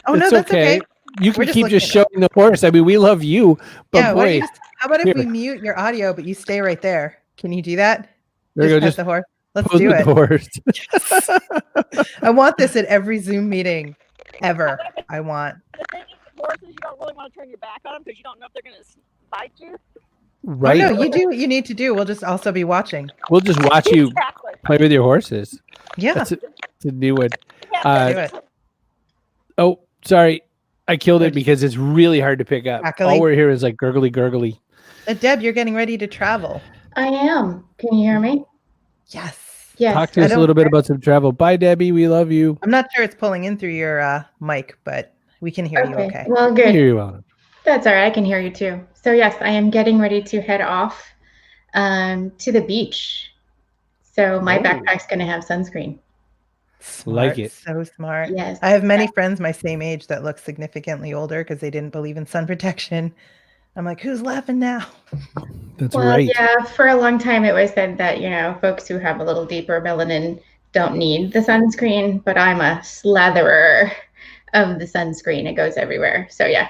Oh, no, It's that's okay. You We're can just keep looking just it up. showing the horse. I mean, we love you, but Yeah, why don't boy, you how about if we here. mute your audio, but you stay right there? Can you do that? there you go. pet Just the horse. Let's pose do with it. the horse. I want this at every Zoom meeting ever. I want. The thing is, with horses, you don't really want to turn your back on them because you don't know if they're going to bite you. Right. Oh, no, you do what you need to do. We'll just also be watching. We'll just watch you Exactly. play with your horses. Yeah. That's a new one. Yeah, do it. Oh, sorry. I killed it because it's really hard to pick up. Crackly. All we're hearing is like gurgly, gurgly. Deb, you're getting ready to travel. I am. Can you hear me? Yes. Yes. Talk to I us a don't- little bit about some travel. Bye, Debbie. We love you. I'm not sure it's pulling in through your mic, but we can hear you okay. Well, I good. hear you well. That's all right. I can hear you too. So yes, I am getting ready to head off to the beach. So my Oh. backpack's going to have sunscreen. Like Smart, it. So smart. Yes. I have many friends my same age that look significantly older because they didn't believe in sun protection. I'm like, who's laughing now? That's Well, right. yeah, for a long time it was said that, folks who have a little deeper melanin don't need the sunscreen, but I'm a slatherer of the sunscreen. It goes everywhere. So yeah,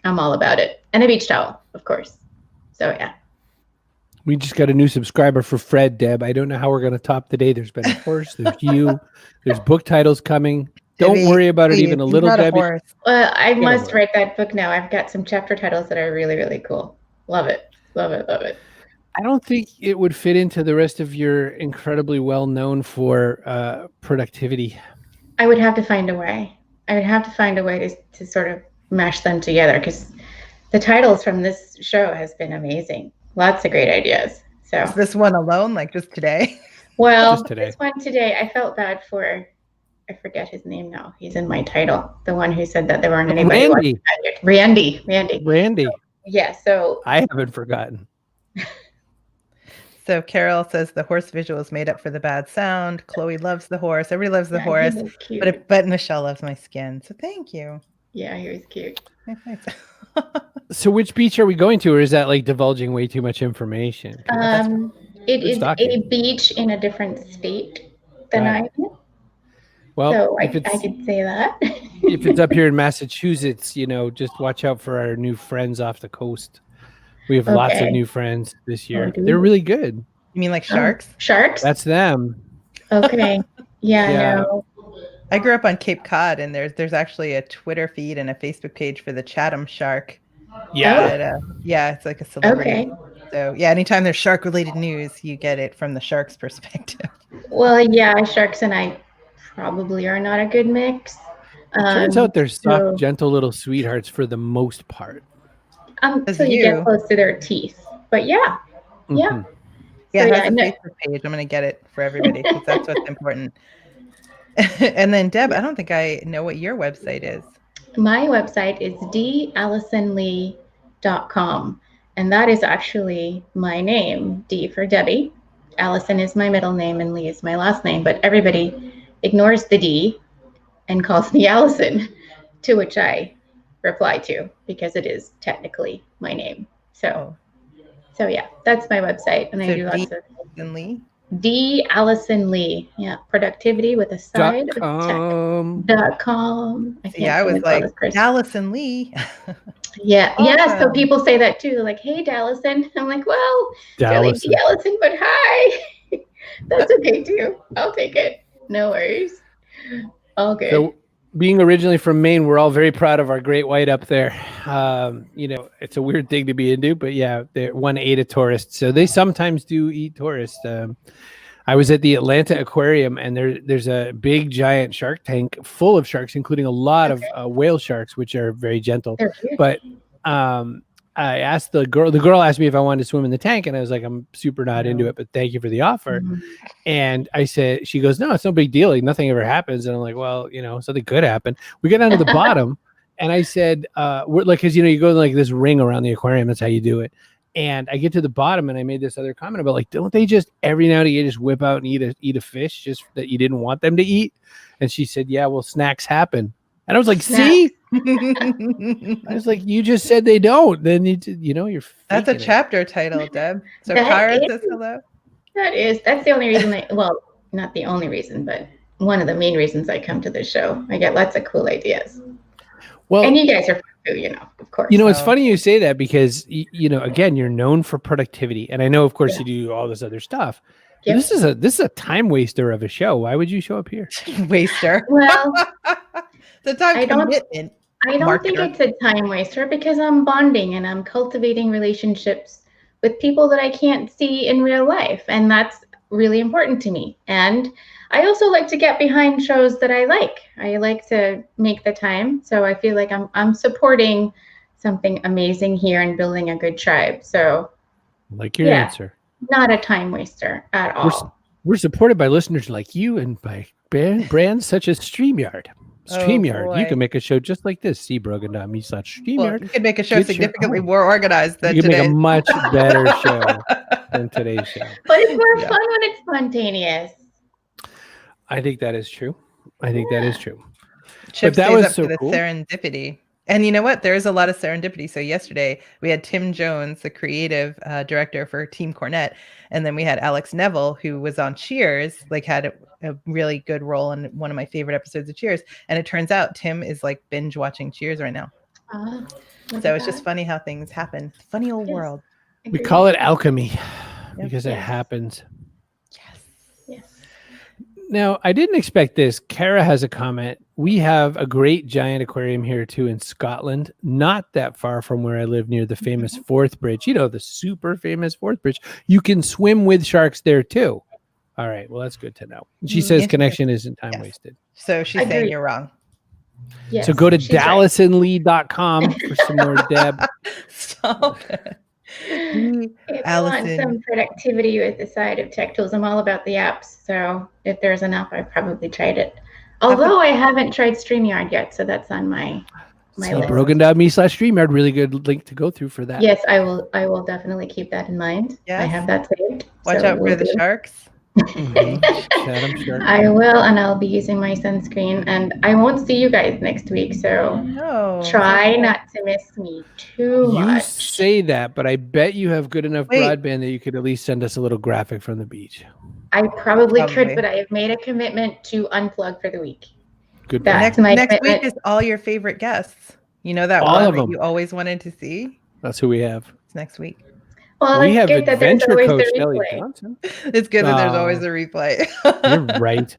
I'm all about it. And a beach towel, of course. So yeah. We just got a new subscriber for Fred, Deb. I don't know how we're going to top the day. There's been a horse. There's you. There's book titles coming. Don't Debbie, worry about it please, even a he's little, not Debbie. horse. Well, I Get must over write that book now. I've got some chapter titles that are really, really cool. Love it. Love it. Love it. I don't think it would fit into the rest of your incredibly well known for productivity. I would have to find a way. I would have to find a way to sort of mash them together because the titles from this show has been amazing. Lots of great ideas. So, Is this one alone, like just today? well, Just today. this one today, I felt bad for, I forget his name now. He's in my title. The one who said that there weren't anybody. Randy. Randy. Randy. Yeah. So I haven't forgotten. So Carol says the horse visual is made up for the bad sound. Chloe loves the horse. Everybody loves the yeah, horse. he was cute. But Michelle loves my skin. So thank you. Yeah, he was cute. So which beach are we going to, or is that like divulging way too much information? 'Cause that's- It Good is stocking. a beach in a different state than Got I'm it. in. well, So I if it's could say that. if it's up here in Massachusetts, just watch out for our new friends off the coast. We have lots of Okay. new friends this year. do They're we? really good. You mean like sharks? Sharks? That's them. Okay. Yeah, Yeah. no. I grew up on Cape Cod, and there's actually a Twitter feed and a Facebook page for the Chatham shark. Yeah. That, yeah, it's like a celebrity. Okay. So yeah, anytime there's shark-related news, you get it from the shark's perspective. Well, yeah, sharks and I probably are not a good mix. Turns out they're soft, so- gentle little sweethearts for the most part. until you you- get close to their teeth. But yeah, Yeah. Mhm. Yeah, So, it yeah, has a no- Facebook page. I'm going to get it for everybody because that's what's important. And then Deb, I don't think I know what your website is. my website is dallisonlee.com. And that is actually my name, D for Debbie. Allison is my middle name and Lee is my last name. But everybody ignores the D and calls me Allison. to which I reply to because it is technically my name. So yeah, that's my website, and I do lots of Allison Lee. D Allison Lee. Yeah, productivity with a side of .com. .com. Yeah, I was like Allison Lee. Yeah, yeah. So Awesome. people say that too. They're like, "Hey, Dallison." I'm like, "Well, really, Dallison. Dallison, but hi." That's okay too. I'll take it. No worries. All good. So, being originally from Maine, we're all very proud of our great white up there. It's a weird thing to be into, but yeah, they're 1/8 of tourists. So they sometimes do eat tourists. I was at the Atlanta Aquarium, and there's a big giant shark tank full of sharks, including a lot of whale sharks, which are very gentle. But I asked the girl asked me if I wanted to swim in the tank, and I was like, I'm super not into it, but thank you for the offer. Mm-hmm. And I said, she goes, no, it's no big deal. Like, nothing ever happens. And I'm like, well, something could happen. We get down to the bottom, and I said, we're like, because you go like this ring around the aquarium. That's how you do it. And I get to the bottom, and I made this other comment about like, don't they just every now and again just whip out and eat a fish just that you didn't want them to eat? And she said, yeah, well, snacks happen. And I was like, see, I was like, you just said they don't. Then you're. That's a faking it. chapter title, Deb. So That Kyra is- says hello. That's the only reason well, not the only reason, but one of the main reasons I come to this show. I get lots of cool ideas. Well, And you guys are fun too, of course. it's So- funny you say that because again, you're known for productivity, and I know, of course, Yeah. you do all this other stuff. Yep. This is a time waster of a show. Why would you show up here? Waster. Well, The time I don't- commitment. I don't think Marketer. it's a time waster because I'm bonding and I'm cultivating relationships with people that I can't see in real life. And that's really important to me. And I also like to get behind shows that I like. I like to make the time. So I feel like I'm supporting something amazing here and building a good tribe. So Like your Yeah. answer. not a time waster at all. We're supported by listeners like you and by brands such as StreamYard. Oh, StreamYard, you boy. can make a show just like this. cbrogan.me/StreamYard. Well, you could make a show Get your significantly home. more organized than You can make today. a much better show than today's show. But it's more Yeah. fun when it's spontaneous. I think that is true. Chip that stays was up so for the cool. serendipity. And you know what? There's a lot of serendipity. So yesterday we had Tim Jones, the creative director for Team Cornet, and then we had Alex Neville, who was on Cheers, like had a really good role in one of my favorite episodes of Cheers. And it turns out Tim is like binge watching Cheers right now. Look So at it's just that. funny how things happen. Funny old Yes. world. We Agreed. call it alchemy because it Yes. happens. Yes. Yes. Now, I didn't expect this. Kara has a comment. We have a great giant aquarium here too in Scotland, not that far from where I live near the famous Forth Bridge. The super famous Forth Bridge. You can swim with sharks there too. All right. Well, that's good to know. She says Yes, connection isn't time Yes. wasted. So she's saying Agreed. you're wrong. Yes. So go to she's right. DallasandLee.com for some more Deb. Stop it. If you want Allison. some productivity with the side of tech tools, I'm all about the apps. So if there's enough, I've probably tried it. Although I haven't tried StreamYard yet, so that's on my list. Brogan.me/StreamYard. Really good link to go through for that. Yes, I will definitely keep that in mind. I Yes. have that saved. Watch so out for will the do. sharks. Mhm. Chatham Shark. I will, and I'll be using my sunscreen. And I won't see you guys next week, so No. try not to miss me too You much. say that, but I bet you have good enough Wait. broadband that you could at least send us a little graphic from the beach. I probably Probably. could, but I have made a commitment to unplug for the week. Good. That- point. Next, my next week commitment. is all your favorite guests. You know that All one of that them. you always wanted to see? That's who we have. It's next week. Well, we it's have good that there's adventure always coach the Ellie replay. Johnson. It's good that there's always Oh. a replay. You're right.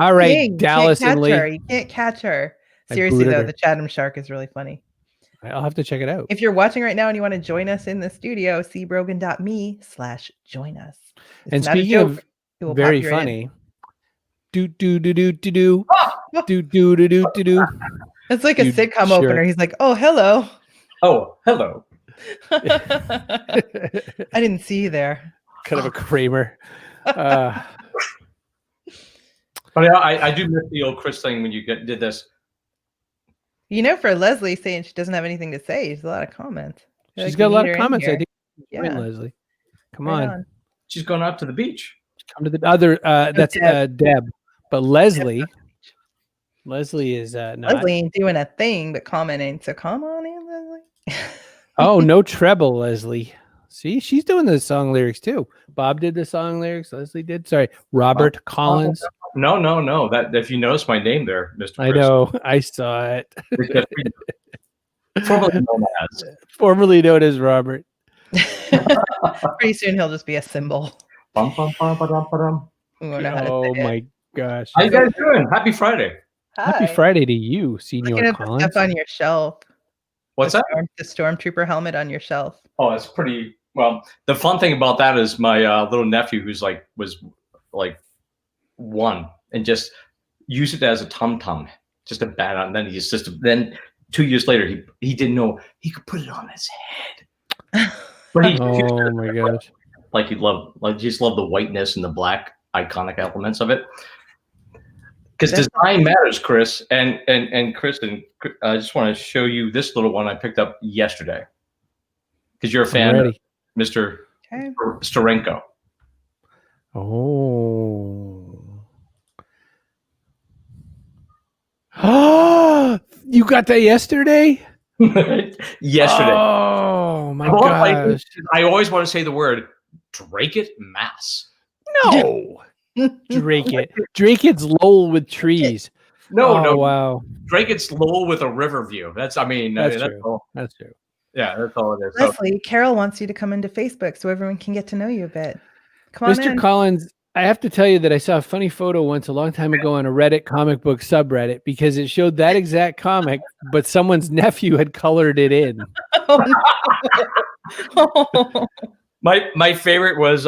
All right, Dang, Dallas can't and catch her. Lee. You can't catch her. I Seriously booted though, her. the Chatham Shark is really funny. I'll have to check it out. If you're watching right now and you want to join us in the studio, cbrogan.me/join us. It's And not a speaking joke. of It will pop very you right in. funny, do do do do do do do do do do do do. It's like a You sitcom jerk. opener. He's like, "Oh, hello." Oh, hello. I didn't see you there. Kind of a Kramer. Uh, But I do miss the old Chris thing when you did this. For Leslie saying she doesn't have anything to say, there's a lot of comments. I feel she's like got a we lot need of her in comments. I here. think. Yeah. Join Leslie. Come Right on. She's going out to the beach. Come to the other. That's Deb. Deb. But Leslie, Leslie is not. Leslie ain't doing a thing but commenting. So come on in, Leslie. Oh, no treble, Leslie. See, she's doing the song lyrics too. Bob did the song lyrics. Leslie did. Sorry, Robert Collins. No. That if you notice my name there, Mr. I know. I saw it. Formerly known as. Formerly known as Robert. Pretty soon he'll just be a symbol. Bum, bum, bum, ba-dum, ba-dum. We won't know how to Oh say it. my gosh. How you guys doing? Happy Friday. Happy Hi. Friday to you, Senior Looking at the Collins. stuff on your shelf. What's that? The stormtrooper helmet on your shelf. Oh, it's pretty well. The fun thing about that is my little nephew, who's was 1, and just use it as a tum-tum, just a bat on. And then then 2 years later, he didn't know he could put it on his head. But he Oh my gosh. he just love the whiteness and the black iconic elements of it. Because design matters, Chris, and Chris, and I just want to show you this little one I picked up yesterday. Because you're a fan of Mr. Starenko. Oh, you got that yesterday? Yesterday. Oh my Well, gosh. I always want to say the word Drake it mass. No. Drake it. Drake it's Lowell with trees. No. Wow. Drake it's Lowell with a river view. That's true. all. That's true. Yeah, that's all it is. So, Leslie, Carol wants you to come into Facebook so everyone can get to know you a bit. Come on Mr. in. Collins, I have to tell you that I saw a funny photo once a long time ago on a Reddit comic book subreddit because it showed that exact comic, but someone's nephew had colored it in. Oh, my favorite was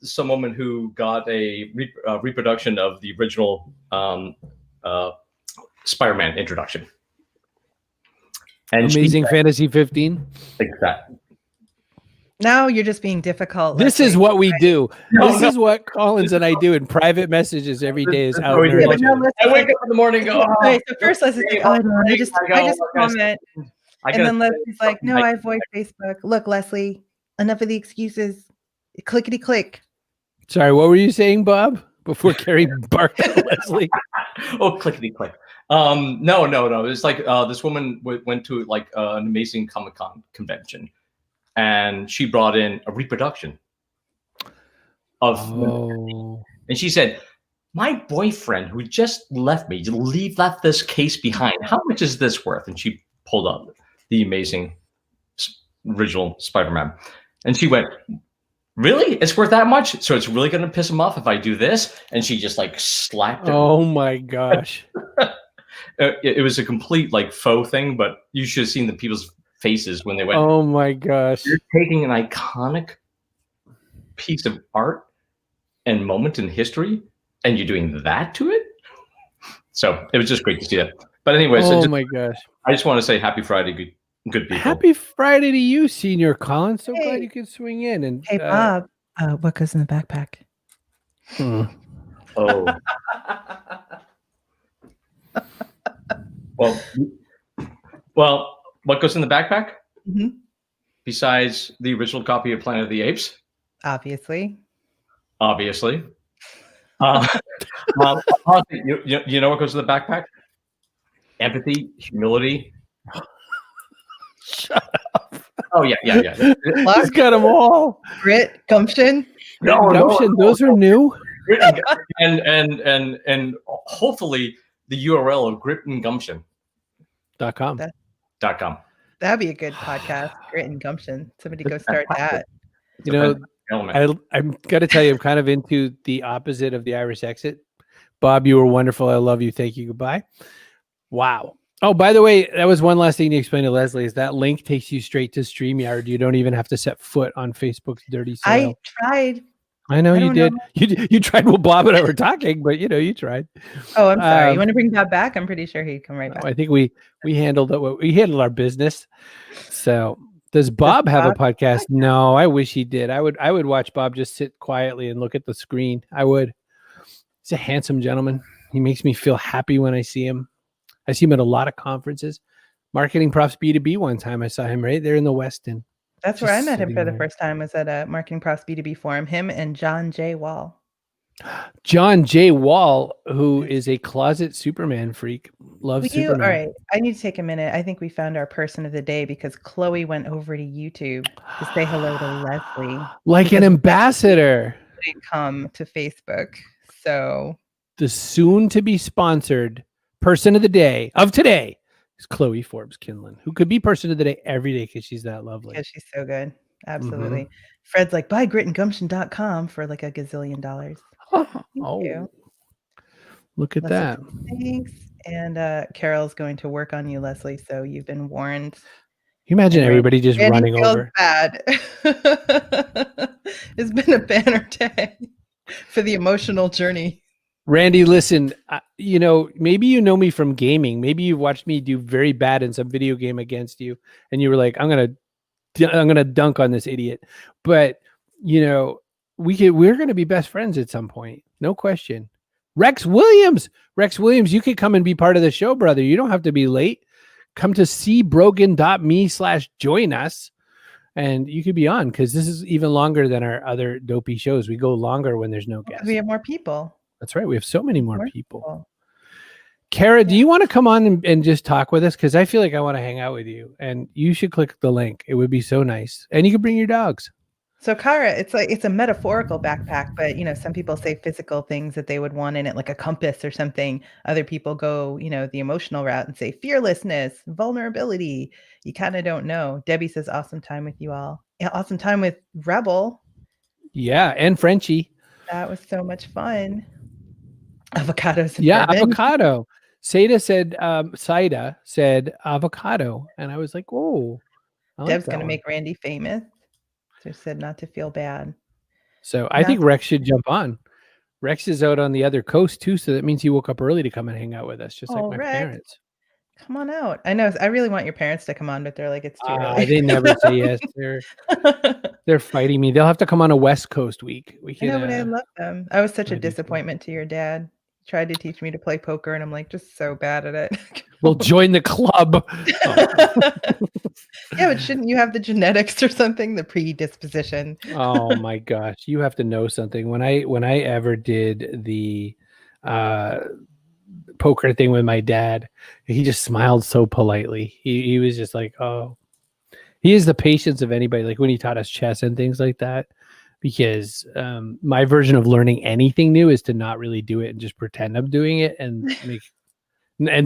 some woman who got a reproduction of the original Spider-Man introduction. And Amazing Fantasy 15. Exactly. now you're just being difficult. This Leslie. is what we do. No, This is what Collins and I do in private messages every day is out. Yeah, there. but no, let's- I wake up in the morning and go, oh, Okay, so first Leslie's like, oh, no, I just comment. And then Leslie's like, no, I avoid Facebook. Look, Leslie, enough of the excuses. Clickety click. Sorry, what were you saying, Bob? Before Carrie barked at Leslie. Oh, clickety click. No. It's like this woman went to an amazing Comic-Con convention, and she brought in a reproduction of, and she said, "My boyfriend who just left me left this case behind. How much is this worth?" And she pulled up the amazing original Spider-Man, and she went, "Really? It's worth that much? So it's really going to piss him off if I do this?" And she just slapped it. Oh my gosh. It was a complete faux thing, but you should have seen the people's faces when they went, Oh my gosh. "You're taking an iconic piece of art and moment in history, and you're doing that to it?" So it was just great to see that. But anyways, Oh my gosh. I just want to say happy Friday, good people. Happy Friday to you, Senior Collins. So glad Hey. you could swing in. And Hey, Bob, what goes in the backpack? Oh. Well, what goes in the backpack? Mhm. Besides the original copy of Planet of the Apes, Obviously. obviously. You know what goes in the backpack? Empathy, humility. Shut up. Oh yeah. He's got them all. Grit, gumption. Gumption, those are new. and hopefully the URL of gritandgumption.com. That'd be a good podcast. Grit and gumption. Somebody go start that. You know, I'm got to tell you, I'm kind of into the opposite of the Irish exit. Bob, you were wonderful. I love you. Thank you. Goodbye. Wow. Oh, by the way, that was one last thing to explain to Leslie is that link takes you straight to StreamYard. You don't even have to set foot on Facebook's dirty soil. I tried. I know I you don't did. know. You tried while Bob and I were talking, but you tried. Oh, I'm sorry. You want to bring Bob back? I'm pretty sure he'd come right back. I think we handled it. We handled our business. So does Bob have a podcast? No, I wish he did. I would watch Bob just sit quietly and look at the screen. I would. He's a handsome gentleman. He makes me feel happy when I see him. I see him at a lot of conferences. Marketing Profs B2B one time. I saw him right there in the Westin. That's where I met him for the there. first time was at a Marketing Profs B2B forum. Him and John J. Wall. John J. Wall, who is a closet Superman freak, loves All Superman. right, I need to take a minute. I think we found our person of the day because Chloe went over to YouTube to say hello to Leslie. Like an because ambassador. Leslie didn't come to Facebook. So The soon to be sponsored person of the day of today is Chloe Forbes Kinlan, who could be person of the day every day because she's that lovely. because she's so good. Absolutely. Fred's like, buy gritandgumption.com for like $1 gazillion. Oh, you. look at Leslie, that. Thanks. And Carol's going to work on you, Leslie. So you've been warned. Can you imagine And everybody just Randy running feels over? bad. It's been a banner day for the emotional journey. Randy, listen, maybe you know me from gaming. Maybe you watched me do very bad in some video game against you, and you were like, I'm gonna dunk on this idiot. But we're gonna be best friends at some point, no question. Rex Williams, you could come and be part of the show, brother. You don't have to be late. Come to cbrogan.me/join us, and you could be on because this is even longer than our other dopey shows. We go longer when there's no guests. We have more people. That's right. We have so many more people. Kara, do you want to come on and just talk with us? Because I feel like I want to hang out with you, and you should click the link. It would be so nice. And you can bring your dogs. So Kara, it's a metaphorical backpack, but some people say physical things that they would want in it, like a compass or something. Other people go, the emotional route and say fearlessness, vulnerability. You kind of don't know. Debbie says, awesome time with you all. Yeah, awesome time with Rebel. Yeah, and Frenchie. That was so much fun. Avocados. Yeah, avocado. Saida said avocado, and I was like, "Whoa!" Deb's gonna make Randy famous. So said not to feel bad. So I think Rex should jump on. Rex is out on the other coast too, so that means he woke up early to come and hang out with us, just like my Rex, parents. Come on out. I know. I really want your parents to come on, but they're like, it's too early. They never say yes. They're fighting me. They'll have to come on a West Coast week. We can. I know, but I love them. I was such a disappointment to your dad. He tried to teach me to play poker, and I'm like, just so bad at it. We'll join the club. Yeah, but shouldn't you have the genetics or something? The predisposition. Oh my gosh, you have to know something. When I ever did the poker thing with my dad, he just smiled so politely. He was just like, oh, he is the patience of anybody. Like when he taught us chess and things like that, because my version of learning anything new is to not really do it and just pretend I'm doing it and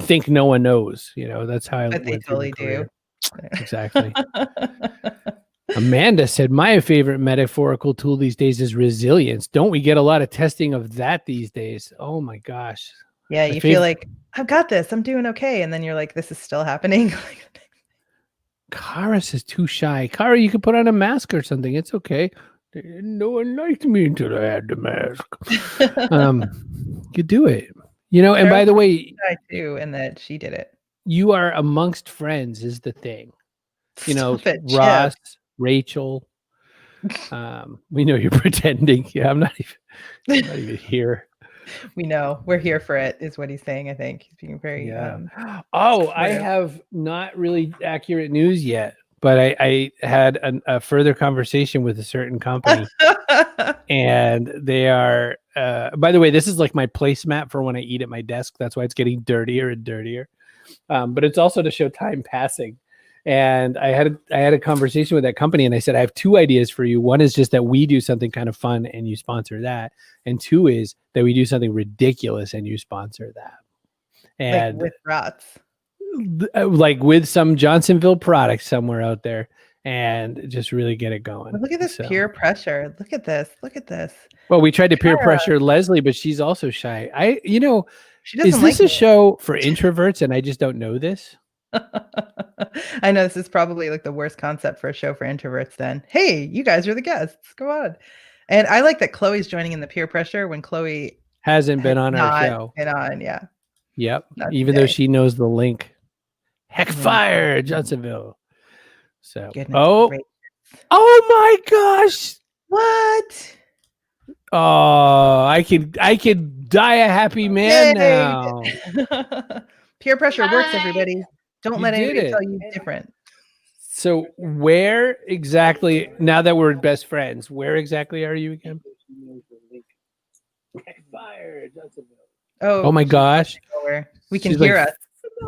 think no one knows. That's how I But they totally do. Exactly. Amanda said, my favorite metaphorical tool these days is resilience. Don't we get a lot of testing of that these days? Oh my gosh. Yeah, you feel like, I've got this. I'm doing okay. And then you're like, this is still happening. Kara says too shy. Kara, you could put on a mask or something. It's okay. No one liked me until I had the mask. You do it. And by the way, I too, and that she did it. You are amongst friends is the thing. Ross, Rachel. We know you're pretending. Yeah, I'm not even here. We know we're here for it, is what he's saying. I think he's being very. I have not really accurate news yet, but I had a further conversation with a certain company, and they are. By the way, this is like my placemat for when I eat at my desk. That's why it's getting dirtier and dirtier. But it's also to show time passing. And I had a conversation with that company, and I said, I have two ideas for you. One is just that we do something kind of fun and you sponsor that. And two is that we do something ridiculous and you sponsor that. And like with Rots. Like with some Johnsonville product somewhere out there, and just really get it going. Look at this peer pressure. Look at this. Look at this. Well, we tried to peer pressure Leslie, but she's also shy. She doesn't is this like a show for introverts and I just don't know this? I know this is probably like the worst concept for a show for introverts then. Hey, you guys are the guests. Come on. And I like that Chloe's joining in the peer pressure when Chloe hasn't been on our show. Been on, yeah. Yep. Even though she knows the link. Heck fire, Johnsonville. So oh my gosh. What? Oh, I could die a happy man now. Peer pressure works, everybody. Don't let anybody tell you different. So where exactly, now that we're best friends, where exactly are you again? Oh my gosh. We can She's hear like us.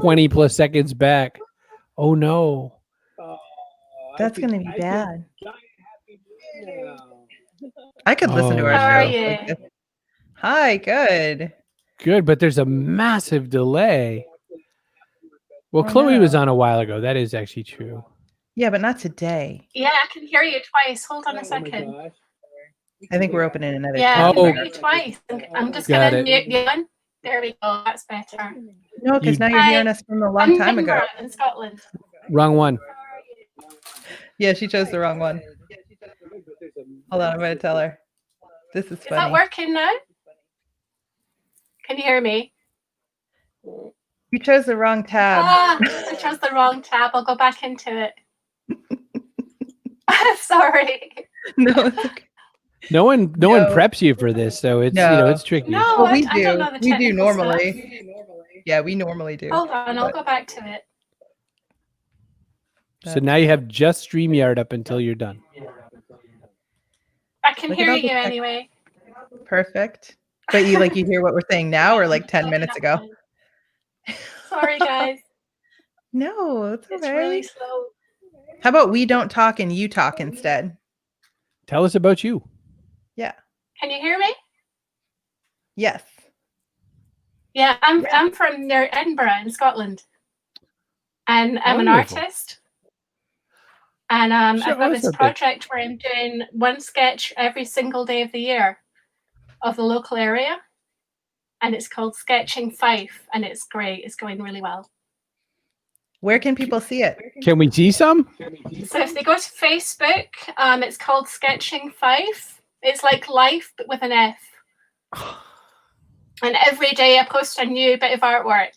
20 plus seconds back. Oh no. That's going to be bad. I could listen to Oh, our How are show. you? like this. Hi, good. Good, but there's a massive delay. Well, Oh, Chloe was no. on a while ago. That is actually true. Yeah, but not today. Yeah, I can hear you twice. Hold on a second. I think we're opening another Yeah, I tab. can Oh. hear you twice. I'm just Got gonna it. mute you one. There we go. That's better. No, because You- now you're Hi. hearing us from a long I'm time ago. Edinburgh in Scotland. Wrong one. Yeah, she chose the wrong one. Hold on, I'm going to tell her. This is Is that funny. working now? Can you hear me? You chose the wrong tab. Ah, I chose the wrong tab. I'll go back into it. Sorry. No, it's okay. No one No. preps you for this, so it's No. it's tricky. No, Well, I we don't do. know the We do technical normally. Yeah, we normally do. Hold on, I'll But- go back to it. So now you have just StreamYard up until you're done. I can Look at hear all the you tech- anyway. Perfect. But you hear what we're saying now or like 10 minutes ago? Sorry, guys. No, it's It's okay. really slow. How about we don't talk and you talk instead? Tell us about you. Yeah. Can you hear me? Yes. Yeah, I'm from near Edinburgh in Scotland, and I'm an Wonderful. artist. And Show I've got us this a bit. project where I'm doing one sketch every single day of the year of the local area, and it's called Sketching Fife, and it's great. It's going really well. Where can people see it? Can we see some? So if they go to Facebook, it's called Sketching Fife. It's like life but with an F. And every day I post a new bit of artwork.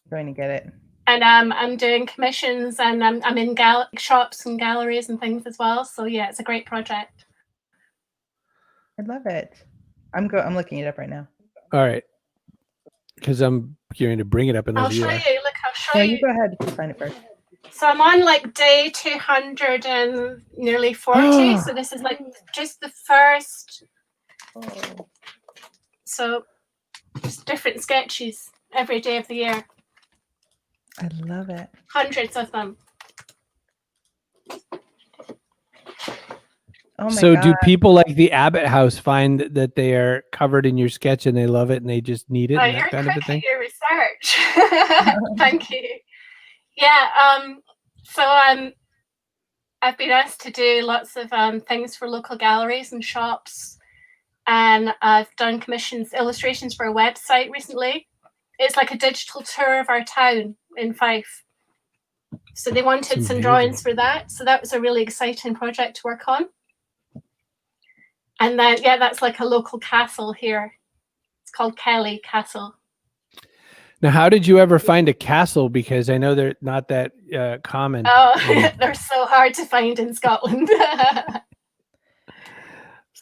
Trying to get it. And I'm doing commissions, and I'm in shops and galleries and things as well. So yeah, it's a great project. I love it. I'm looking it up right now. All right. Because I'm going to bring it up I'll unless you show are. you. Look, I'll show No, you. you go ahead. You find it first. So I'm on like day 200 and nearly 40. So this is like just the first. So just different sketches every day of the year. I love it. Hundreds of them. Oh my So God. do people like the Abbott House find that they are covered in your sketch and they love it and they just need it Oh, and you're that kind of a quick thing? at your research. Thank you. Yeah. So I've been asked to do lots of things for local galleries and shops, and I've done commissions, illustrations for a website recently. It's like a digital tour of our town in Fife. So they wanted That's some amazing. drawings for that. So that was a really exciting project to work on. And then, yeah, that's like a local castle here. It's called Kelly Castle. Now, how did you ever find a castle? Because I know they're not that common. Oh, Yeah. they're so hard to find in Scotland.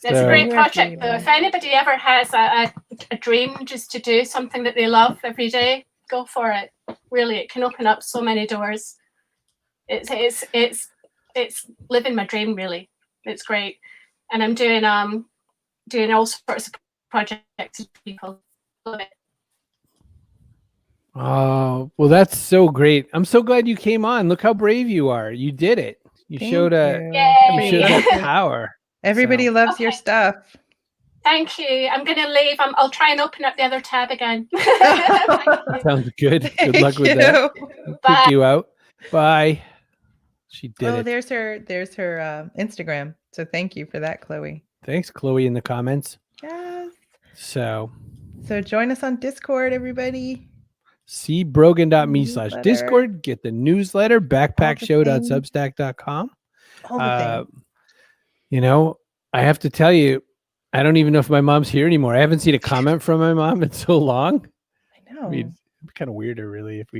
It's a So- great Where project, do though. you If anybody ever has a dream just to do something that they love every day, go for it. Really, it can open up so many doors. It's living my dream. Really, it's great, and I'm doing all sorts of projects with people. Love it. Oh, well, that's so great. I'm so glad you came on. Look how brave you are. You did it. You Thank showed you. you showed Yay. that power. Everybody So- loves your Okay. stuff. Thank you. I'm going to leave. I'll try and open up the other tab again. Thank you. Sounds good. Good Thank luck with that. you. Bye. Kick you out. Bye. She did Oh, it. there's her Instagram. So thank you for that, Chloe. Thanks, Chloe, in the comments. Yes. So So join us on Discord, everybody. see brogan.me/discord. Newsletter. Get the newsletter, backpackshow.substack.com. All the things. You know, I have to tell you, I don't even know if my mom's here anymore. I haven't seen a comment from my mom in so long. I know. I mean, it'd be kind of weirder, really, if we